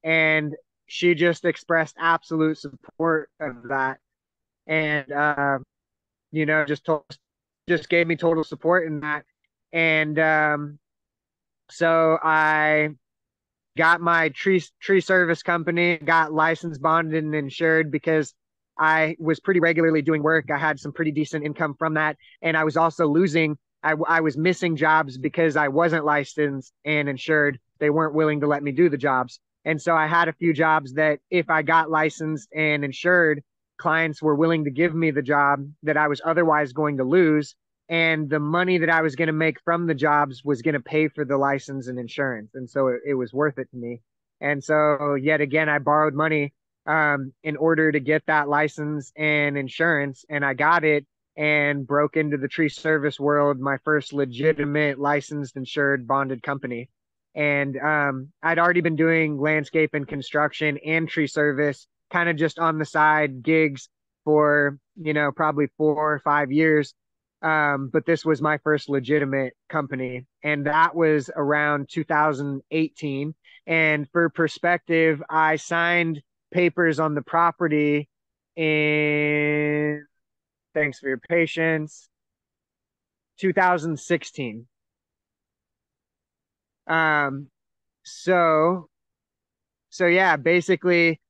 And she just expressed absolute support of that. And, just gave me total support in that. And so I got my tree service company, got licensed, bonded, and insured because I was pretty regularly doing work. I had some pretty decent income from that, and I was also losing. I was missing jobs because I wasn't licensed and insured. They weren't willing to let me do the jobs, and so I had a few jobs that if I got licensed and insured, clients were willing to give me the job that I was otherwise going to lose, and the money that I was going to make from the jobs was going to pay for the license and insurance. And so it was worth it to me. And so yet again, I borrowed money in order to get that license and insurance, and I got it and broke into the tree service world, my first legitimate licensed, insured, bonded company. And I'd already been doing landscape and construction and tree service kind of just on the side gigs for, probably 4 or 5 years. But this was my first legitimate company, and that was around 2018. And for perspective, I signed papers on the property in, thanks for your patience, 2016. Um, so, so yeah, basically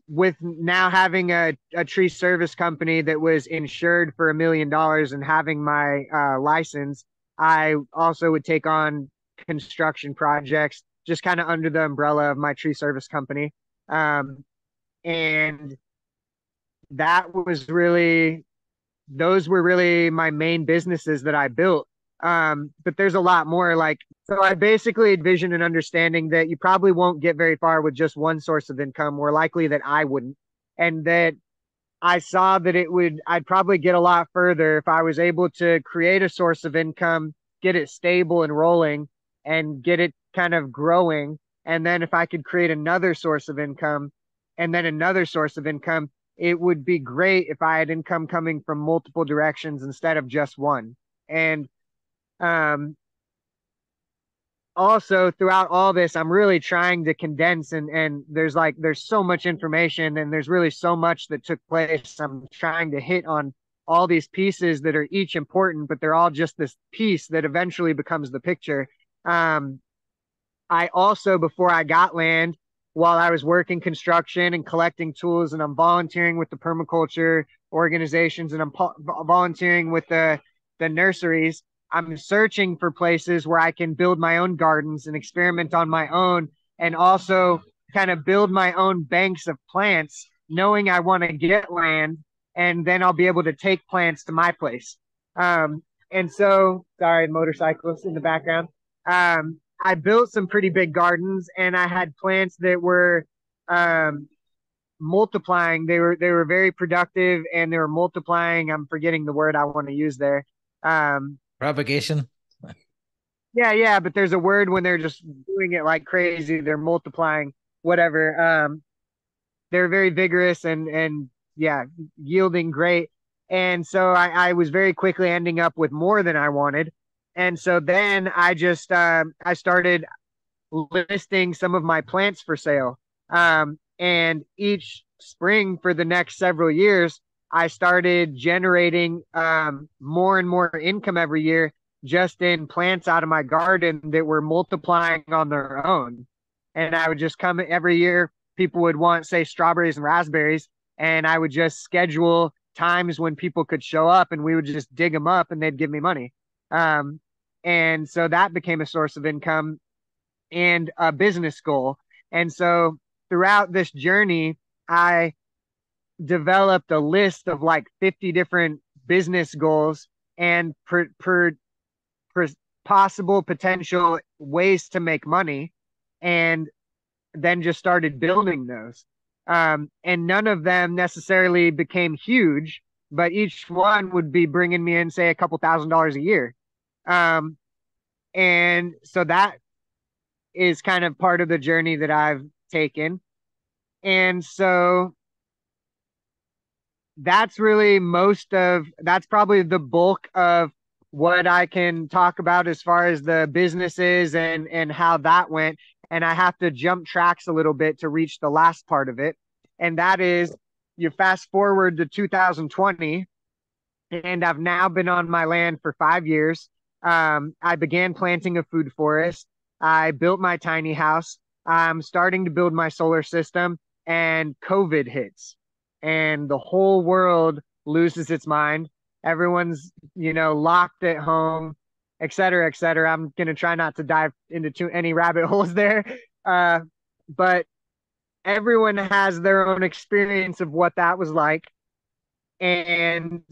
with now having a tree service company that was insured for $1 million and having my license, I also would take on construction projects just kind of under the umbrella of my tree service company. Um, and that was really, those were really my main businesses that I built. But there's a lot more. Like, so I basically envision an understanding that you probably won't get very far with just one source of income, more likely that I wouldn't. And that I saw that I'd probably get a lot further if I was able to create a source of income, get it stable and rolling, and get it kind of growing. And then if I could create another source of income and then another source of income, it would be great if I had income coming from multiple directions instead of just one. And um, also throughout all this, I'm really trying to condense, and there's so much information and there's really so much that took place. I'm trying to hit on all these pieces that are each important, but they're all just this piece that eventually becomes the picture. um, I also, before I got land, while I was working construction and collecting tools, and I'm volunteering with the permaculture organizations, and I'm volunteering with the nurseries, I'm searching for places where I can build my own gardens and experiment on my own, and also kind of build my own banks of plants, knowing I want to get land, and then I'll be able to take plants to my place. And so, sorry, motorcyclists in the background. I built some pretty big gardens, and I had plants that were um, multiplying. They were very productive, and they were multiplying. I'm forgetting the word I want to use there. Um, Propagation. yeah, yeah, but there's a word when they're just doing it like crazy. They're multiplying, whatever. They're very vigorous and yeah, yielding great. And so I was very quickly ending up with more than I wanted. And so then I started listing some of my plants for sale. And each spring for the next several years, I started generating more and more income every year just in plants out of my garden that were multiplying on their own. And I would just come every year, people would want, say, strawberries and raspberries, and I would just schedule times when people could show up, and we would just dig them up and they'd give me money. Um, and so that became a source of income and a business goal. And so throughout this journey, I developed a list of like 50 different business goals and per possible potential ways to make money, and then just started building those. And none of them necessarily became huge, but each one would be bringing me in, say, a couple $1,000s a year. Um, and so that is kind of part of the journey that I've taken. And so that's probably the bulk of what I can talk about as far as the businesses and how that went. And I have to jump tracks a little bit to reach the last part of it. And that is, you fast forward to 2020, and I've now been on my land for 5 years. I began planting a food forest. I built my tiny house. I'm starting to build my solar system, and COVID hits, and the whole world loses its mind. Everyone's, locked at home, et cetera, et cetera. I'm going to try not to dive into any rabbit holes there. But everyone has their own experience of what that was like. And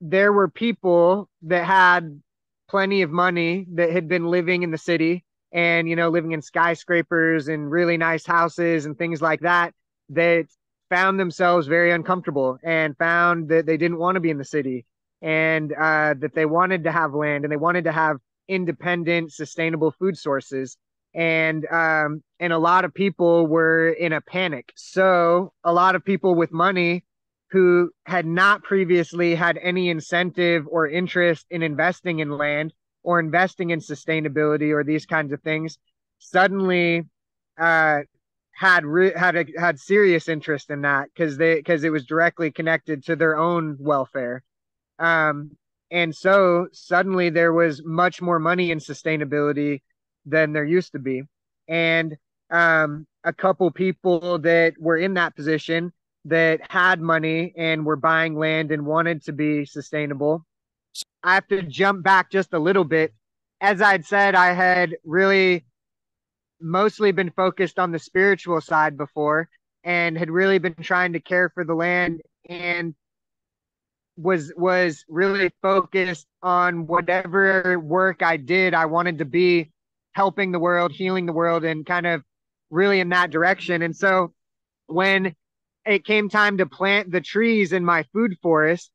there were people that had plenty of money that had been living in the city and, living in skyscrapers and really nice houses and things like that, that found themselves very uncomfortable and found that they didn't want to be in the city, and that they wanted to have land and they wanted to have independent, sustainable food sources. And a lot of people were in a panic. So a lot of people with money who had not previously had any incentive or interest in investing in land or investing in sustainability or these kinds of things suddenly uh, had serious interest in that, because it was directly connected to their own welfare. Um, and so suddenly there was much more money in sustainability than there used to be. And a couple people that were in that position that had money and were buying land and wanted to be sustainable. I have to jump back just a little bit. As I'd said, I had really mostly been focused on the spiritual side before and had really been trying to care for the land and was really focused on whatever work I did. I wanted to be helping the world, healing the world, and kind of really in that direction. And so when it came time to plant the trees in my food forest,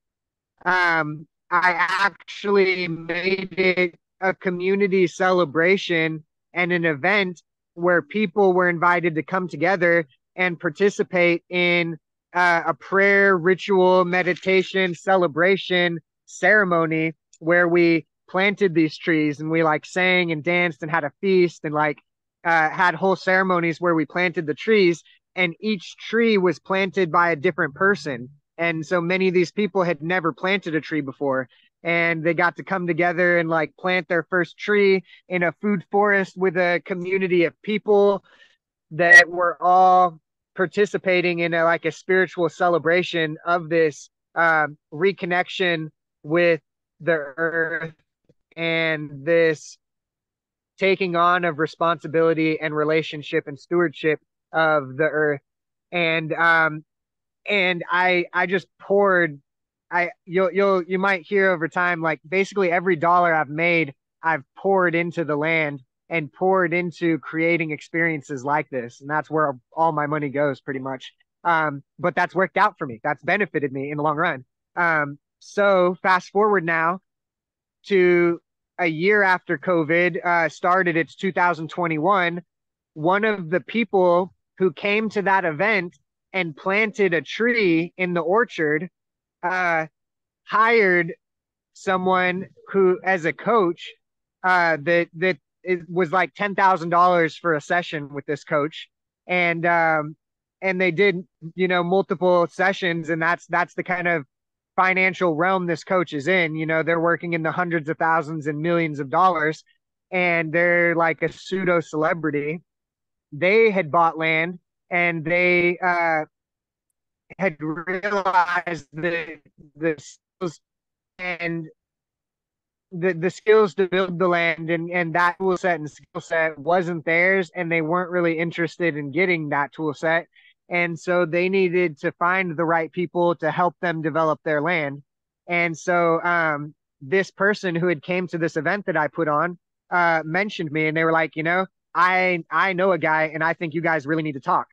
I actually made it a community celebration and an event where people were invited to come together and participate in a prayer, ritual, meditation, celebration, ceremony where we planted these trees and we like sang and danced and had a feast and like had whole ceremonies where we planted the trees, and each tree was planted by a different person. And so many of these people had never planted a tree before, and they got to come together and like plant their first tree in a food forest with a community of people that were all participating in like a spiritual celebration of this reconnection with the earth and this taking on of responsibility and relationship and stewardship of the earth. And I just poured. You might hear over time, like basically every dollar I've made, I've poured into the land and poured into creating experiences like this, and that's where all my money goes pretty much. But that's worked out for me. That's benefited me in the long run. So fast forward now to a year after COVID started. It's 2021. One of the people who came to that event and planted a tree in the orchard hired someone who, as a coach, that it was like $10,000 for a session with this coach, and they did multiple sessions, and that's the kind of financial realm this coach is in. They're working in the hundreds of thousands and millions of dollars, and they're like a pseudo celebrity. They had bought land and they had realized the skills and the skills to build the land and that tool set and skill set wasn't theirs, and they weren't really interested in getting that tool set. And so they needed to find the right people to help them develop their land. And so this person who had came to this event that I put on mentioned me, and they were like, I know a guy and I think you guys really need to talk.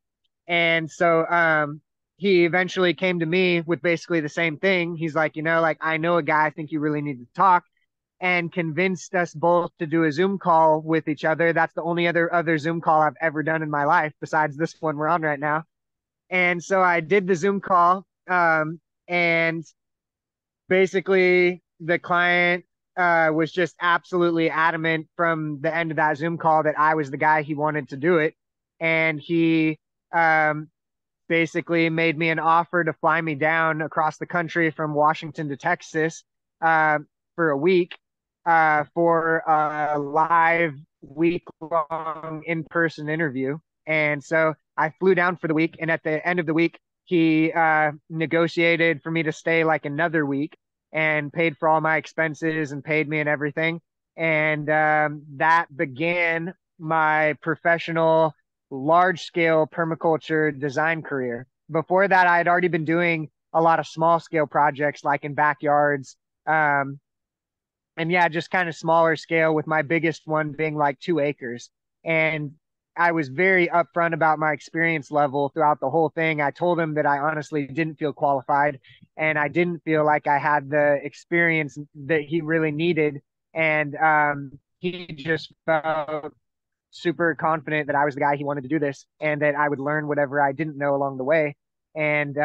And so he eventually came to me with basically the same thing. He's like, like, I know a guy, I think you really need to talk, and convinced us both to do a Zoom call with each other. That's the only other Zoom call I've ever done in my life besides this one we're on right now. And so I did the Zoom call, and basically the client was just absolutely adamant from the end of that Zoom call that I was the guy he wanted to do it. And he basically made me an offer to fly me down across the country from Washington to Texas for a week for a live week-long in-person interview. And so I flew down for the week, and at the end of the week, he negotiated for me to stay like another week and paid for all my expenses and paid me and everything. And that began my professional large-scale permaculture design career. Before that, I had already been doing a lot of small-scale projects like in backyards. And yeah, just kind of smaller scale, with my biggest one being like 2 acres. And I was very upfront about my experience level throughout the whole thing. I told him that I honestly didn't feel qualified and I didn't feel like I had the experience that he really needed. And he just felt super confident that I was the guy he wanted to do this and that I would learn whatever I didn't know along the way. And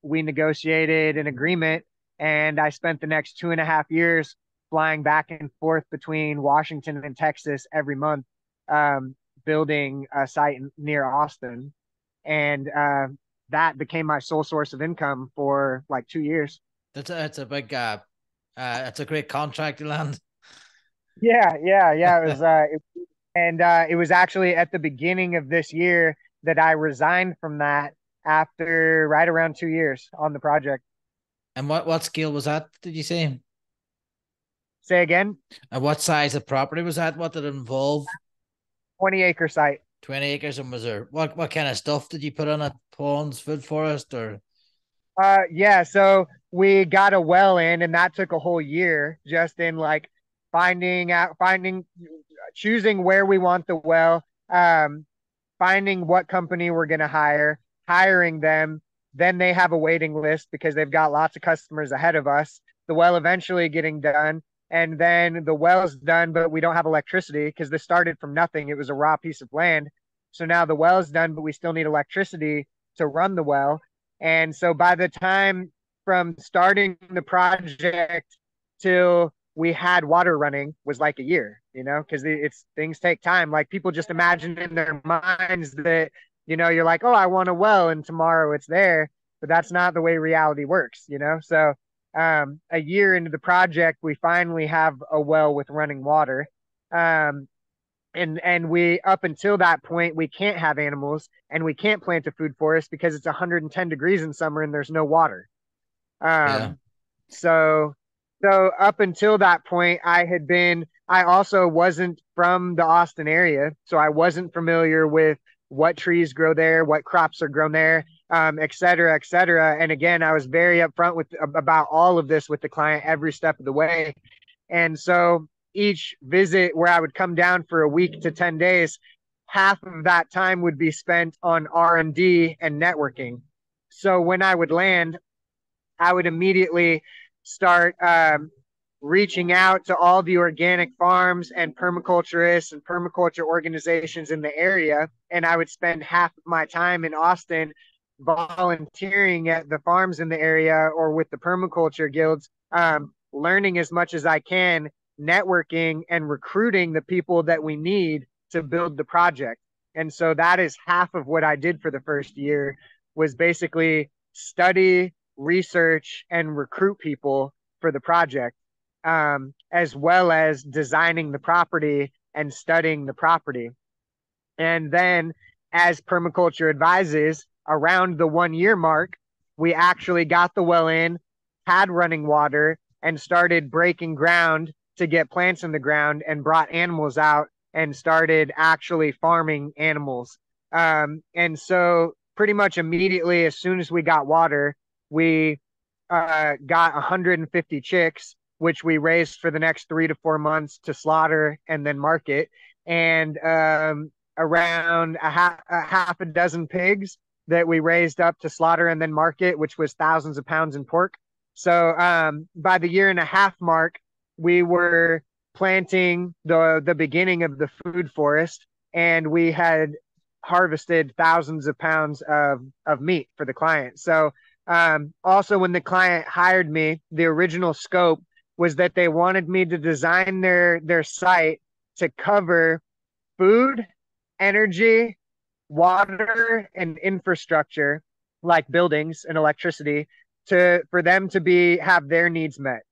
we negotiated an agreement, and I spent the next 2.5 years flying back and forth between Washington and Texas every month, building a site near Austin. And that became my sole source of income for like 2 years. That's a big that's a great contract to land. Yeah. It was, and it was actually at the beginning of this year that I resigned from that after right around 2 years on the project. And what scale was that, did you say? Say again? And what size of property was that? What did it involve? 20-acre site. 20 acres. And was there what kind of stuff did you put on it? Ponds, food forest, or Yeah, so we got a well in, and that took a whole year just in like finding, choosing where we want the well, finding what company we're going to hire, hiring them. Then they have a waiting list because they've got lots of customers ahead of us. The well eventually getting done. And then the well's done, but we don't have electricity because this started from nothing. It was a raw piece of land. So now the well's done, but we still need electricity to run the well. And so by the time from starting the project till we had water running was like a year, because it's things take time. Like people just imagine in their minds that, you're like, oh, I want a well and tomorrow it's there, but that's not the way reality works. So a year into the project, we finally have a well with running water. And we up until that point we can't have animals and we can't plant a food forest because it's 110 degrees in summer and there's no water. yeah, Um so so up until that point I also wasn't from the Austin area, so I wasn't familiar with what trees grow there, what crops are grown there, et cetera, et cetera. And again, I was very upfront with about all of this with the client every step of the way. And so each visit where I would come down for a week to 10 days, half of that time would be spent on R&D and networking. So when I would land, I would immediately start reaching out to all the organic farms and permaculturists and permaculture organizations in the area. And I would spend half of my time in Austin volunteering at the farms in the area or with the permaculture guilds, learning as much as I can, networking and recruiting the people that we need to build the project. And so that is half of what I did for the first year, was basically study, research, and recruit people for the project, as well as designing the property and studying the property. And then, as permaculture advises, around the 1 year mark, we actually got the well in, had running water, and started breaking ground to get plants in the ground and brought animals out and started actually farming animals. And so, pretty much immediately, as soon as we got water, we got 150 chicks, which we raised for the next 3 to 4 months to slaughter and then market. And around a half a dozen pigs that we raised up to slaughter and then market, which was thousands of pounds in pork. So by the 1.5 year mark, we were planting the beginning of the food forest, and we had harvested thousands of pounds of meat for the client. So also, when the client hired me, the original scope was that they wanted me to design their site to cover food, energy, water, and infrastructure, like buildings and electricity, for them to have their needs met.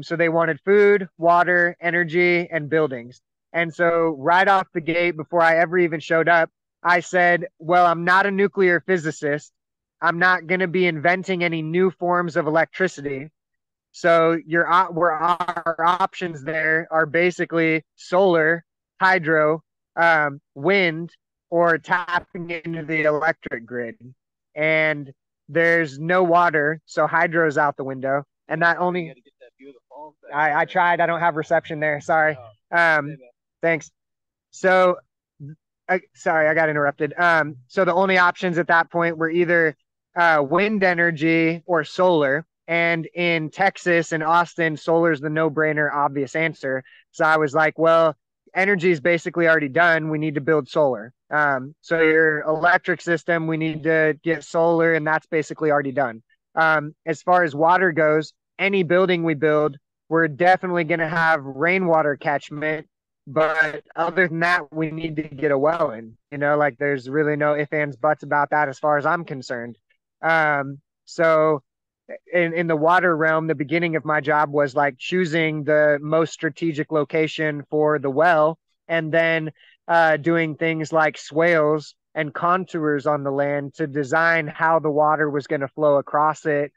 So they wanted food, water, energy, and buildings. And so right off the gate, before I ever even showed up, I said, well, I'm not a nuclear physicist. I'm not going to be inventing any new forms of electricity. So our options there are basically solar, hydro, wind, or tapping into the electric grid. And there's no water, so hydro's out the window. And not only I tried, I don't have reception there. Sorry. Thanks. So sorry, I got interrupted. So the only options at that point were either wind energy or solar. And in Texas and Austin, solar is the no-brainer, obvious answer. So I was like, well, energy is basically already done. We need to build solar. So your electric system, we need to get solar, and that's basically already done. As far as water goes, any building we build, we're definitely going to have rainwater catchment. But other than that, we need to get a well in. Like there's really no ifs, ands, buts about that as far as I'm concerned. So in the water realm, the beginning of my job was like choosing the most strategic location for the well, and then doing things like swales and contours on the land to design how the water was going to flow across it,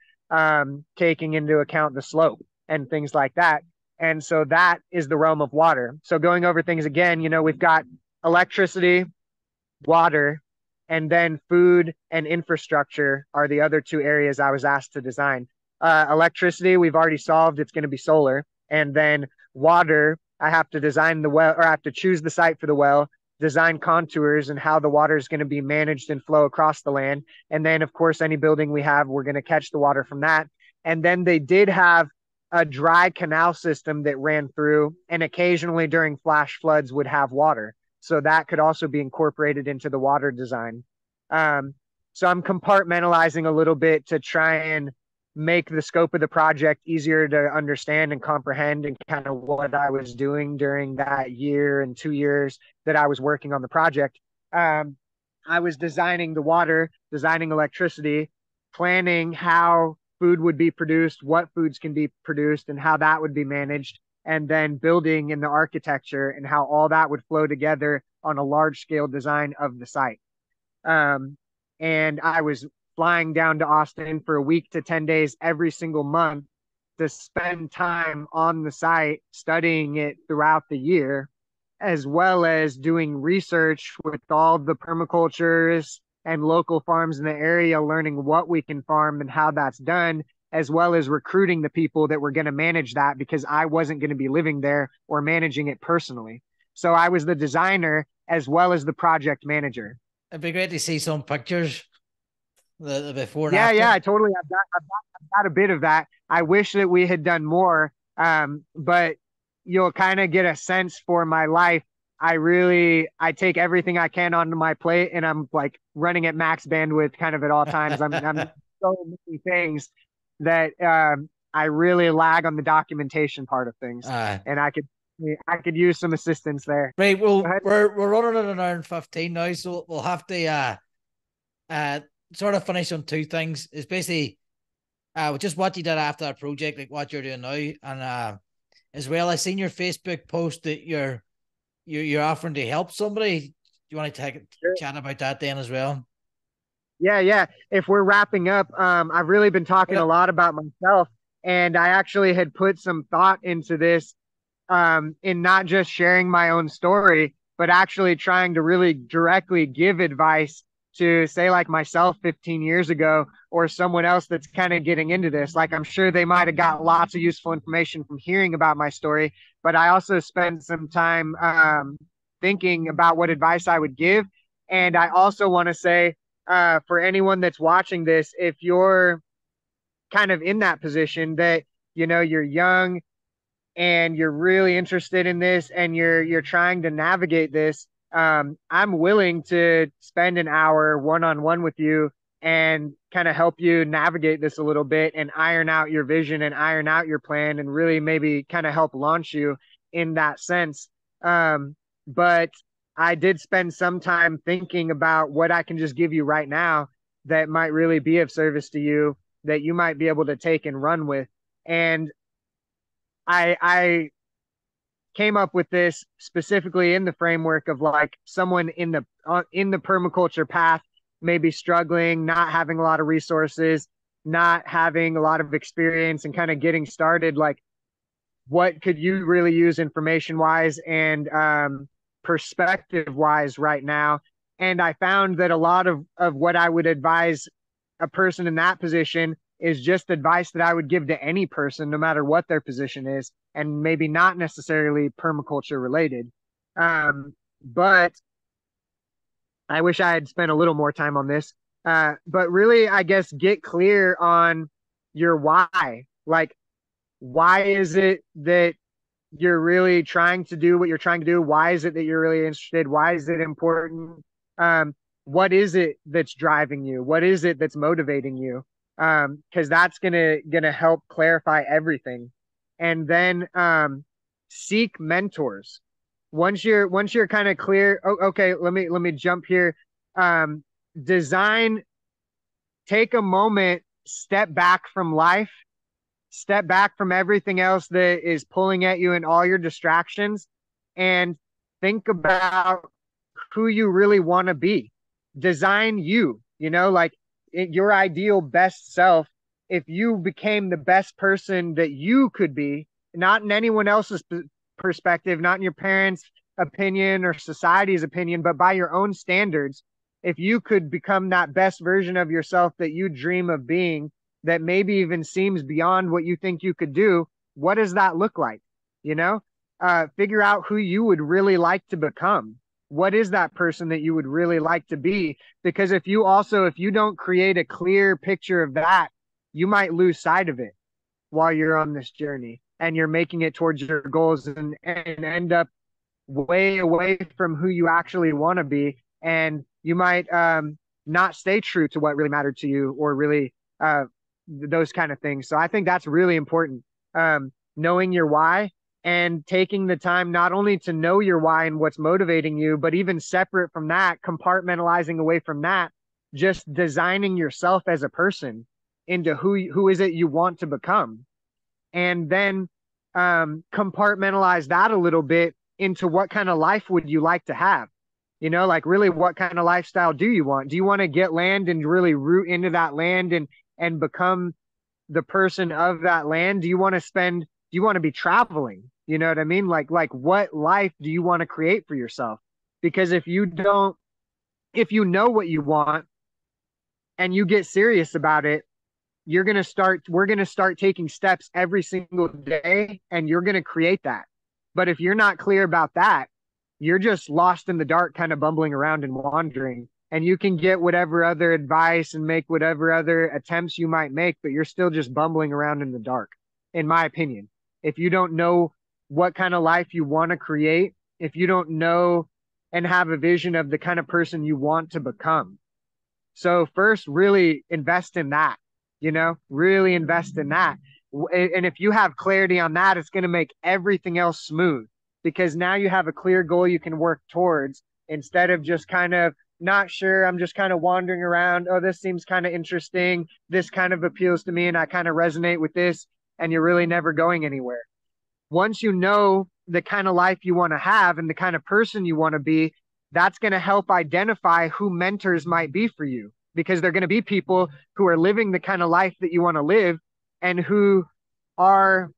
taking into account the slope and things like that. And so that is the realm of water. So going over things again, we've got electricity, water, and then food and infrastructure are the other two areas I was asked to design. Electricity, we've already solved. It's going to be solar. And then water, I have to design the well, or I have to choose the site for the well, design contours and how the water is going to be managed and flow across the land. And then, of course, any building we have, we're going to catch the water from that. And then they did have a dry canal system that ran through, and occasionally during flash floods would have water. So that could also be incorporated into the water design. So I'm compartmentalizing a little bit to try and make the scope of the project easier to understand and comprehend, and kind of what I was doing during that year and 2 years that I was working on the project. I was designing the water, designing electricity, planning how food would be produced, what foods can be produced, and how that would be managed, and then building in the architecture and how all that would flow together on a large scale design of the site. And I was flying down to Austin for a week to 10 days every single month to spend time on the site, studying it throughout the year, as well as doing research with all the permaculturists and local farms in the area, learning what we can farm and how that's done, as well as recruiting the people that were going to manage that, because I wasn't going to be living there or managing it personally. So I was the designer as well as the project manager. It'd be great to see some pictures, the before and Yeah, after. yeah, totally. I've got a bit of that. I wish that we had done more, but you'll kind of get a sense for my life. I take everything I can onto my plate, and I'm like running at max bandwidth kind of at all times. I'm so many things that I really lag on the documentation part of things, and I could use some assistance there. Right. Well, we're running at an hour and 15 now, so we'll have to sort of finish on two things. It's basically just what you did after that project, like what you're doing now, and as well, I seen your Facebook post that you're offering to help somebody. Do you want to take a chat about that then as well? Yeah. If we're wrapping up, I've really been talking a lot about myself, and I actually had put some thought into this, in not just sharing my own story, but actually trying to really directly give advice to, say, like myself 15 years ago, or someone else that's kind of getting into this. Like, I'm sure they might have got lots of useful information from hearing about my story, but I also spent some time thinking about what advice I would give. And I also want to say, for anyone that's watching this, if you're kind of in that position that, you're young and you're really interested in this and you're trying to navigate this, I'm willing to spend an hour one-on-one with you and kind of help you navigate this a little bit and iron out your vision and iron out your plan, and really maybe kind of help launch you in that sense. But I did spend some time thinking about what I can just give you right now that might really be of service to you, that you might be able to take and run with. And I came up with this specifically in the framework of, like, someone in the permaculture path, maybe struggling, not having a lot of resources, not having a lot of experience, and kind of getting started. Like, what could you really use information wise and perspective wise right now? And I found that a lot of what I would advise a person in that position is just advice that I would give to any person, no matter what their position is, and maybe not necessarily permaculture related. But I wish I had spent a little more time on this. But really, I guess, get clear on your why. Like, why is it that you're really trying to do what you're trying to do? Why is it that you're really interested? Why is it important? What is it that's driving you? What is it that's motivating you? Because that's gonna help clarify everything. And then seek mentors. Once you're kind of clear. Oh, okay, let me jump here. Design. Take a moment. Step back from life. Step back from everything else that is pulling at you and all your distractions, and think about who you really want to be. design you, like your ideal best self. If you became the best person that you could be, not in anyone else's perspective, not in your parents' opinion or society's opinion, but by your own standards, if you could become that best version of yourself that you dream of being, that maybe even seems beyond what you think you could do, what does that look like? You know, figure out who you would really like to become. What is that person that you would really like to be? Because if you don't create a clear picture of that, you might lose sight of it while you're on this journey and you're making it towards your goals, and end up way away from who you actually want to be. And you might not stay true to what really mattered to you, or really those kind of things. So I think that's really important. Knowing your why, and taking the time not only to know your why and what's motivating you, but even separate from that, compartmentalizing away from that, just designing yourself as a person into who is it you want to become. And then compartmentalize that a little bit into what kind of life would you like to have. Like really, what kind of lifestyle do you want? Do you want to get land and really root into that land and become the person of that land? Do you want to be traveling? You know what I mean? Like what life do you want to create for yourself? Because if you know what you want and you get serious about it, we're going to start taking steps every single day, and you're going to create that. But if you're not clear about that, you're just lost in the dark, kind of bumbling around and wandering. And you can get whatever other advice and make whatever other attempts you might make, but you're still just bumbling around in the dark, in my opinion. If you don't know what kind of life you want to create, if you don't know and have a vision of the kind of person you want to become. So first, really invest in that, really invest in that. And if you have clarity on that, it's going to make everything else smooth, because now you have a clear goal you can work towards, instead of just kind of not sure. I'm just kind of wandering around. Oh, this seems kind of interesting. This kind of appeals to me and I kind of resonate with this. And you're really never going anywhere. Once you know the kind of life you want to have and the kind of person you want to be, that's going to help identify who mentors might be for you, because they're going to be people who are living the kind of life that you want to live, and who are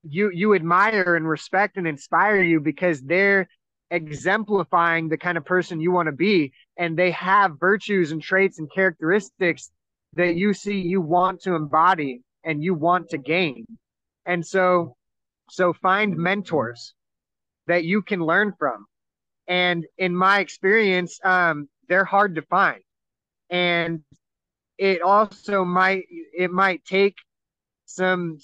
you admire and respect and inspire you, because they're exemplifying the kind of person you want to be, and they have virtues and traits and characteristics that you see you want to embody and you want to gain. And so find mentors that you can learn from. And in my experience, they're hard to find. And it might take some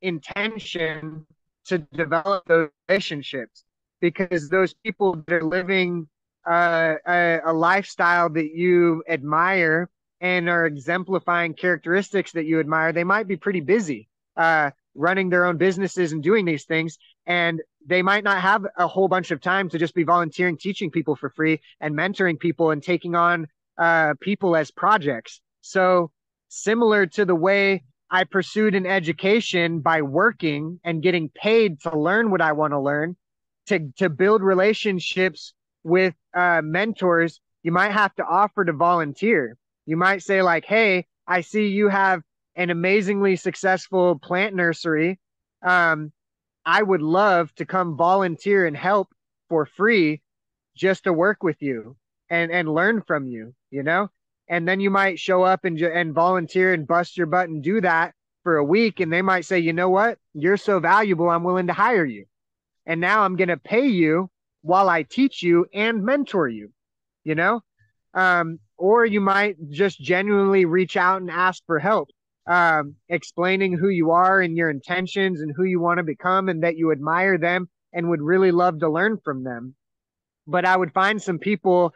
intention to develop those relationships, because those people that are living a lifestyle that you admire and are exemplifying characteristics that you admire, they might be pretty busy running their own businesses and doing these things, and they might not have a whole bunch of time to just be volunteering, teaching people for free and mentoring people and taking on people as projects. So similar to the way I pursued an education by working and getting paid to learn what I want to learn, to build relationships with mentors, you might have to offer to volunteer. You might say like, hey, I see you have an amazingly successful plant nursery. I would love to come volunteer and help for free, just to work with you and learn from you, And then you might show up and volunteer and bust your butt and do that for a week. And they might say, you know what? You're so valuable, I'm willing to hire you. And now I'm going to pay you while I teach you and mentor you, Or you might just genuinely reach out and ask for help, explaining who you are and your intentions and who you want to become, and that you admire them and would really love to learn from them. But I would find some people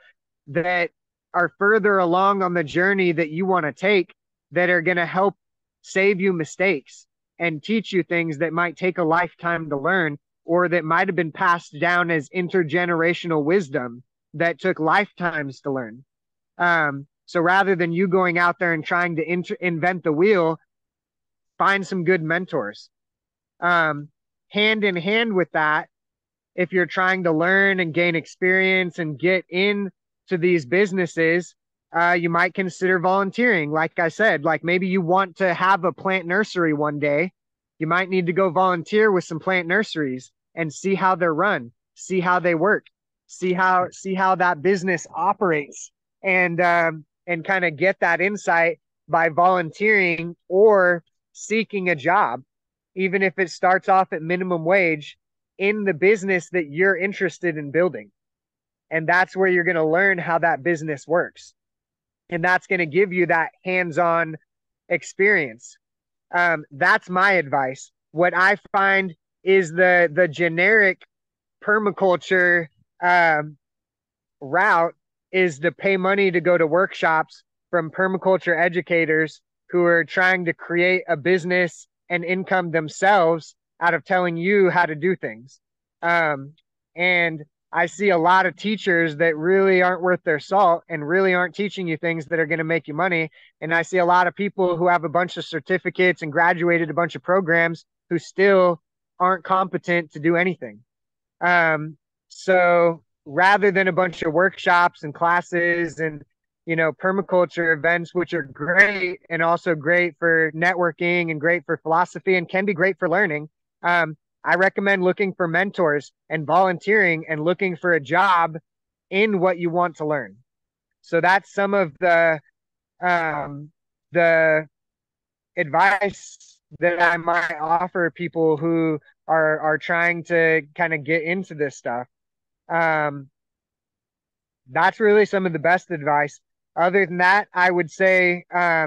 that are further along on the journey that you want to take, that are going to help save you mistakes and teach you things that might take a lifetime to learn, or that might have been passed down as intergenerational wisdom that took lifetimes to learn. So rather than you going out there and trying to invent the wheel, find some good mentors. Hand in hand with that, if you're trying to learn and gain experience and get into to these businesses, you might consider volunteering. Like I said, like maybe you want to have a plant nursery one day. You might need to go volunteer with some plant nurseries and see how they're run, see how they work, see how that business operates, and kind of get that insight by volunteering or seeking a job, even if it starts off at minimum wage in the business that you're interested in building. And that's where you're going to learn how that business works. And that's going to give you that hands-on experience. That's my advice. What I find is the generic permaculture route is to pay money to go to workshops from permaculture educators who are trying to create a business and income themselves out of telling you how to do things. And I see a lot of teachers that really aren't worth their salt and really aren't teaching you things that are going to make you money. And I see a lot of people who have a bunch of certificates and graduated a bunch of programs who still aren't competent to do anything. So rather than a bunch of workshops and classes and, permaculture events, which are great and also great for networking and great for philosophy and can be great for learning, I recommend looking for mentors and volunteering and looking for a job in what you want to learn. So that's some of the advice that I might offer people who are trying to kind of get into this stuff. That's really some of the best advice. Other than that, I would say a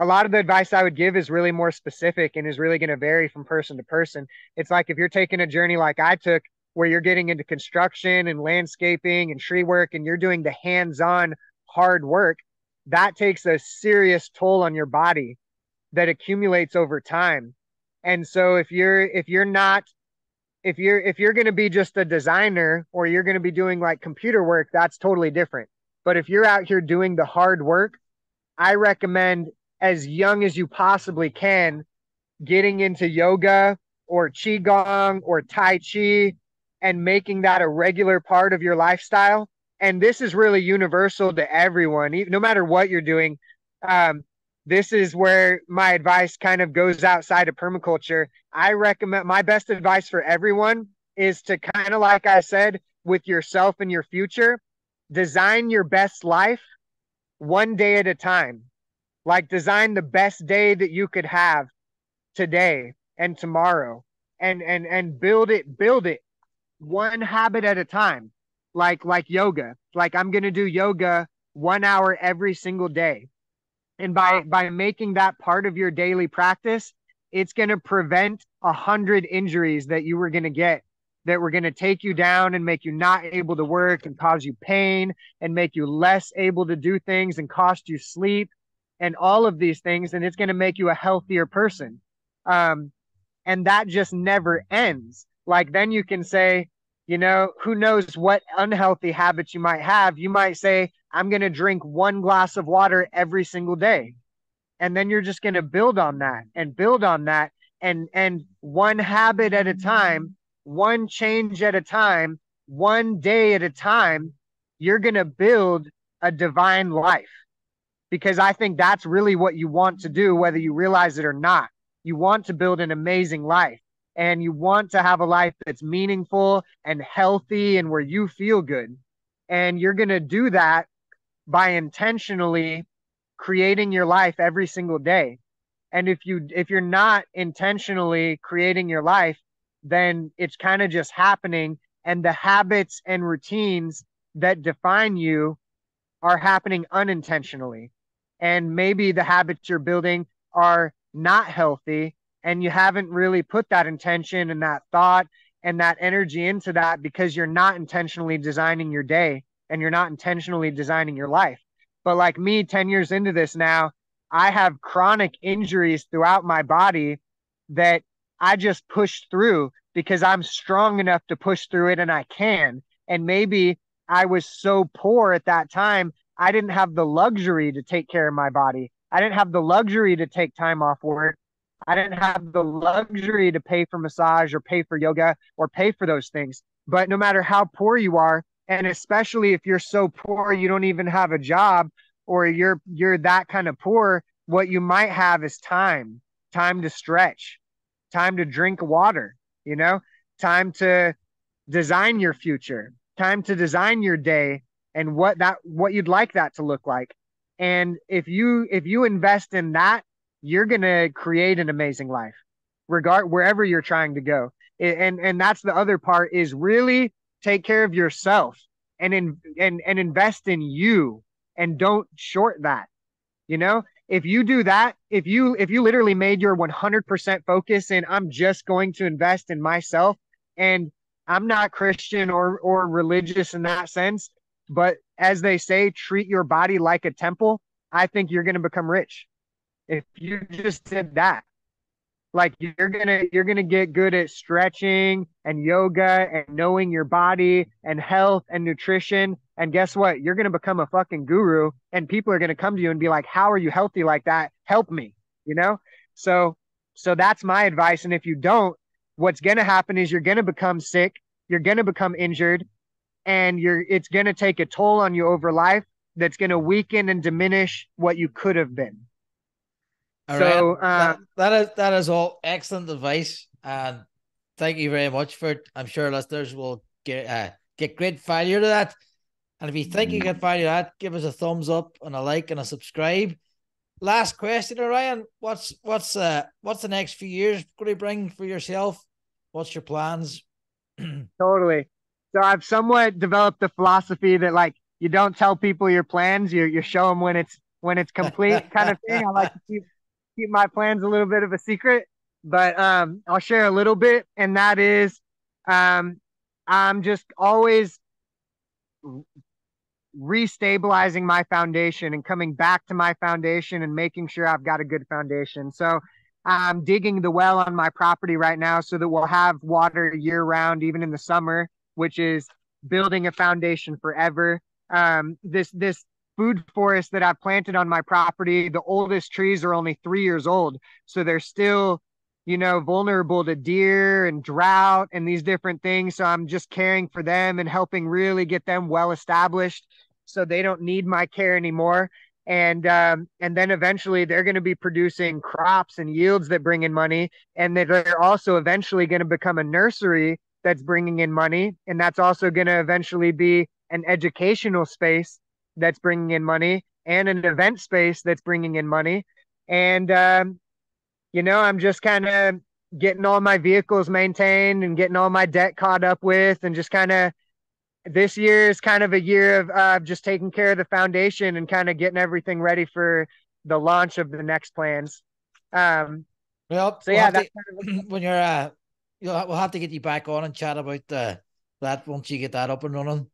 lot of the advice I would give is really more specific and is really going to vary from person to person. It's like if you're taking a journey like I took, where you're getting into construction and landscaping and tree work and you're doing the hands-on hard work, that takes a serious toll on your body that accumulates over time. And so if you're going to be just a designer or you're going to be doing like computer work, that's totally different. But if you're out here doing the hard work, I recommend as young as you possibly can getting into yoga or qigong or tai chi and making that a regular part of your lifestyle. And this is really universal to everyone, no matter what you're doing. This is where my advice kind of goes outside of permaculture. I recommend, my best advice for everyone is to kind of, like I said, with yourself and your future, design your best life one day at a time. Like design the best day that you could have today and tomorrow, and build it one habit at a time. Like yoga. Like I'm going to do yoga 1 hour every single day. And by making that part of your daily practice, it's going to prevent 100 injuries that you were going to get, that were going to take you down and make you not able to work and cause you pain and make you less able to do things and cost you sleep and all of these things. And it's going to make you a healthier person. And that just never ends. Like then you can say, who knows what unhealthy habits you might have. You might say, I'm going to drink 1 glass of water every single day. And then you're just going to build on that and build on that. And one habit at a time, one change at a time, one day at a time, you're going to build a divine life. Because I think that's really what you want to do, whether you realize it or not. You want to build an amazing life, and you want to have a life that's meaningful and healthy and where you feel good. And you're going to do that by intentionally creating your life every single day. And if you're not intentionally creating your life, then it's kind of just happening, and the habits and routines that define you are happening unintentionally. And maybe the habits you're building are not healthy, and you haven't really put that intention and that thought and that energy into that because you're not intentionally designing your day and you're not intentionally designing your life. But like me, 10 years into this now, I have chronic injuries throughout my body that I just push through because I'm strong enough to push through it, and I can. And maybe I was so poor at that time, I didn't have the luxury to take care of my body. I didn't have the luxury to take time off work. I didn't have the luxury to pay for massage or pay for yoga or pay for those things. But no matter how poor you are, And especially if you're so poor you don't even have a job, or you're that kind of poor, what you might have is time to stretch, time to drink water, you know, time to design your future, time to design your day and what you'd like that to look like. And if you invest in that, you're going to create an amazing life regard wherever you're trying to go. And that's the other part, is really take care of yourself and invest in you, and don't short that. You know, if you do that, if you literally made your 100% focus and I'm just going to invest in myself, and I'm not Christian or religious in that sense, but as they say, treat your body like a temple, I think you're going to become rich if you just did that. Like you're gonna get good at stretching and yoga and knowing your body and health and nutrition. And guess what? You're gonna become a fucking guru, and people are gonna come to you and be like, "How are you healthy like that? Help me." You know? So so that's my advice. And if you don't, what's gonna happen is you're gonna become sick, you're gonna become injured, and it's gonna take a toll on you over life that's gonna weaken and diminish what you could have been. All right. So That is all excellent advice, and thank you very much for it. I'm sure listeners will get great value to that. And if you think you get value to that, give us a thumbs up and a like and a subscribe. Last question, Orion. What's the next few years going to bring for yourself? What's your plans? totally. So I've somewhat developed the philosophy that, like, you don't tell people your plans, you show them when it's complete, kind of thing. I like to keep my plans a little bit of a secret, but I'll share a little bit, and that is, um, I'm just always restabilizing my foundation and coming back to my foundation and making sure I've got a good foundation. So I'm digging the well on my property right now so that we'll have water year round, even in the summer, which is building a foundation forever. This food forest that I've planted on my property, the oldest trees are only 3 years old. So they're still, vulnerable to deer and drought and these different things. So I'm just caring for them and helping really get them well established so they don't need my care anymore. And then eventually they're going to be producing crops and yields that bring in money, and they're also eventually going to become a nursery that's bringing in money, and that's also going to eventually be an educational space that's bringing in money, and an event space that's bringing in money. And I'm just kind of getting all my vehicles maintained and getting all my debt caught up with, and just kind of, this year is kind of a year of just taking care of the foundation and kind of getting everything ready for the launch of the next plans. Well, So yeah, that's kind of when you're we'll have to get you back on and chat about that once you get that up and running.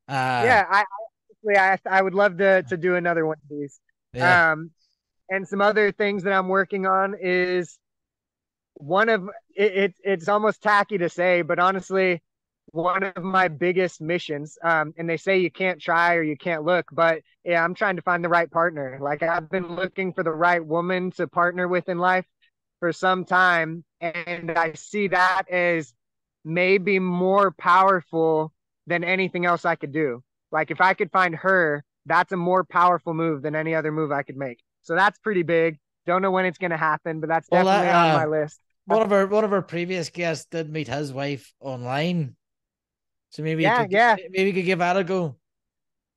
Yeah, I would love to do another one of these. Yeah. And some other things that I'm working on is one of it's almost tacky to say, but honestly, one of my biggest missions. And they say you can't try or you can't look, but yeah, I'm trying to find the right partner. Like, I've been looking for the right woman to partner with in life for some time, and I see that as maybe more powerful than anything else I could do. Like, if I could find her, that's a more powerful move than any other move I could make. So that's pretty big. Don't know when it's going to happen, but that's Well, definitely on my list. one of our previous guests did meet his wife online, so maybe you Yeah, could yeah, maybe you could give that a go.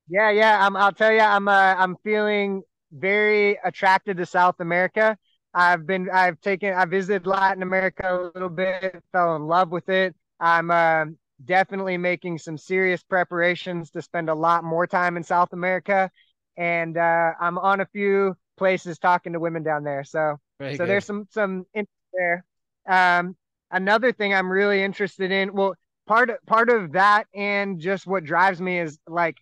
yeah. I'll tell you, I'm feeling very attracted to South America. I visited Latin America a little bit, fell in love with it. I'm definitely making some serious preparations to spend a lot more time in South America, and I'm on a few places talking to women down there. So Very so there's good. some interest there. Um, Another thing I'm really interested in, well, part of that and just what drives me is, like,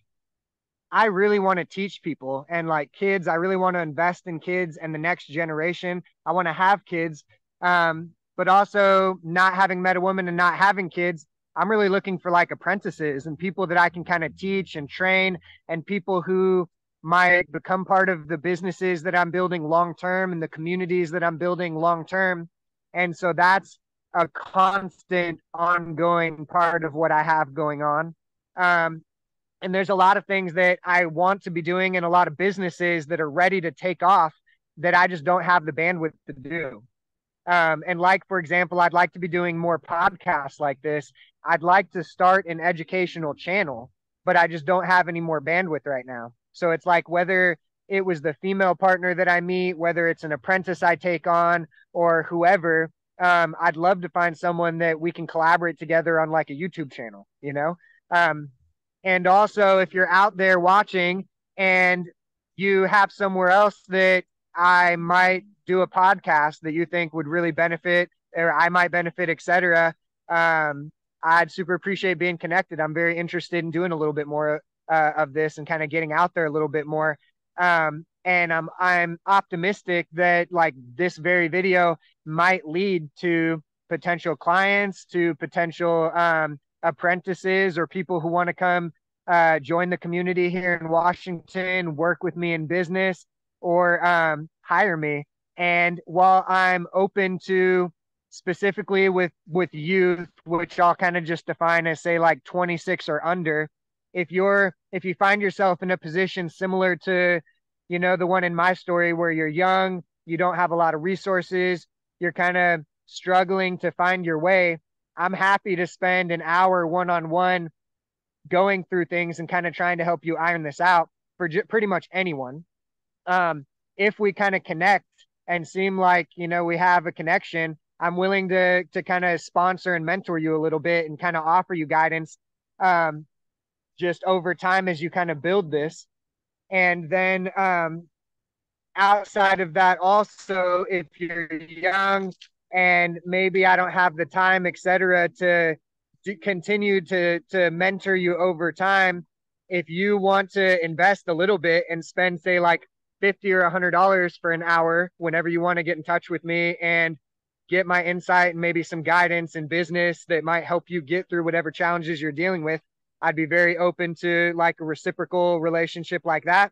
I really want to teach people, and, like, kids. I really want to invest in kids and the next generation. I want to have kids. But also, not having met a woman and not having kids, I'm really looking for, like, apprentices and people that I can kind of teach and train, and people who might become part of the businesses that I'm building long term and the communities that I'm building long term. And so that's a constant ongoing part of what I have going on. And there's a lot of things that I want to be doing and a lot of businesses that are ready to take off that I just don't have the bandwidth to do. And like, for example, I'd like to be doing more podcasts like this. I'd like to start an educational channel, but I just don't have any more bandwidth right now. So it's like whether it was the female partner that I meet, whether it's an apprentice I take on or whoever, I'd love to find someone that we can collaborate together on like a YouTube channel, you know? Um, and also, if you're out there watching and you have somewhere else that I might do a podcast that you think would really benefit, or I might benefit, etc., I'd super appreciate being connected. I'm very interested in doing a little bit more of this and kind of getting out there a little bit more. And I'm optimistic that like this very video might lead to potential clients, to potential apprentices, or people who want to come join the community here in Washington, work with me in business, or hire me. And while I'm open to specifically with youth, which I'll kind of just define as say like 26 or under, if you find yourself in a position similar to, you know, the one in my story where you're young, you don't have a lot of resources, you're kind of struggling to find your way, I'm happy to spend an hour one-on-one going through things and kind of trying to help you iron this out for pretty much anyone. If we kind of connect and seem like, you know, we have a connection, I'm willing to kind of sponsor and mentor you a little bit and kind of offer you guidance just over time as you kind of build this. And then outside of that, also, if you're young and maybe I don't have the time, etc., to continue to mentor you over time, if you want to invest a little bit and spend, say, like $50 or $100 for an hour whenever you want to get in touch with me and get my insight and maybe some guidance in business that might help you get through whatever challenges you're dealing with, I'd be very open to like a reciprocal relationship like that.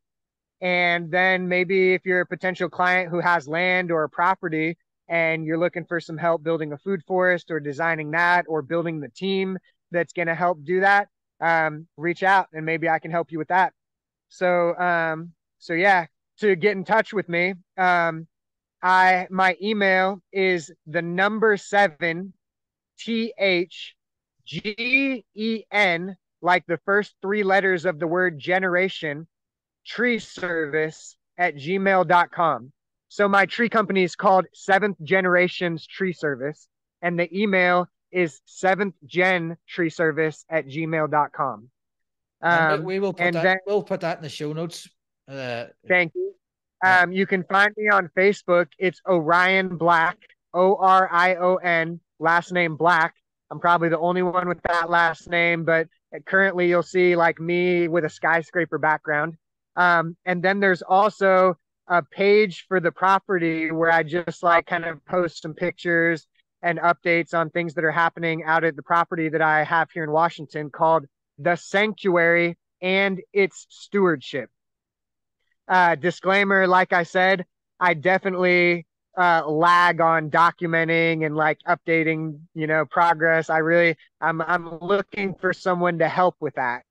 And then maybe if you're a potential client who has land or a property and you're looking for some help building a food forest or designing that or building the team that's going to help do that, reach out and maybe I can help you with that. So yeah, to get in touch with me, my email is the number 7 THGEN, like the first 3 letters of the word generation, tree service at gmail.com. So my tree company is called Seventh Generations Tree Service, and the email is 7th Gen Tree Service at gmail.com. And we will put we'll put that in the show notes. Thank you. You can find me on Facebook. It's Orion Black, Orion, last name Black. I'm probably the only one with that last name, but currently you'll see like me with a skyscraper background. And then there's also a page for the property where I just like kind of post some pictures and updates on things that are happening out at the property that I have here in Washington called The Sanctuary and Its Stewardship. Disclaimer, like I said, I definitely lag on documenting and like updating, you know, progress. I'm looking for someone to help with that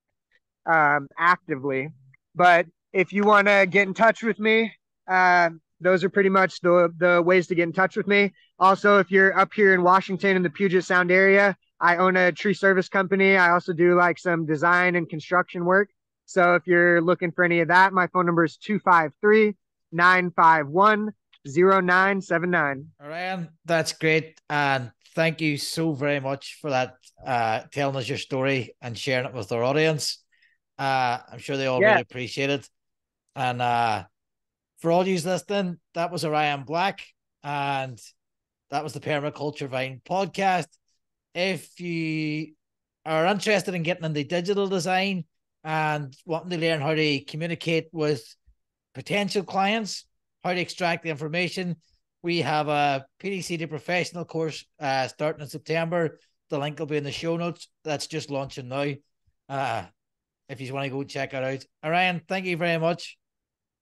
actively. But if you want to get in touch with me, those are pretty much the ways to get in touch with me. Also, if you're up here in Washington in the Puget Sound area, I own a tree service company. I also do like some design and construction work. So if you're looking for any of that, my phone number is 253-951-0979. Ryan, that's great. And thank you so very much for that, telling us your story and sharing it with our audience. I'm sure they all really appreciate it. And for all you listening, that was Orion Black, and that was the Permaculture Vine podcast. If you are interested in getting into digital design and wanting to learn how to communicate with potential clients, how to extract the information, we have a PDC to Professional course starting in September. The link will be in the show notes. That's just launching now. If you want to go check it out. Orion, thank you very much.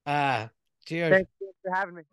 Cheers. Thank you for having me.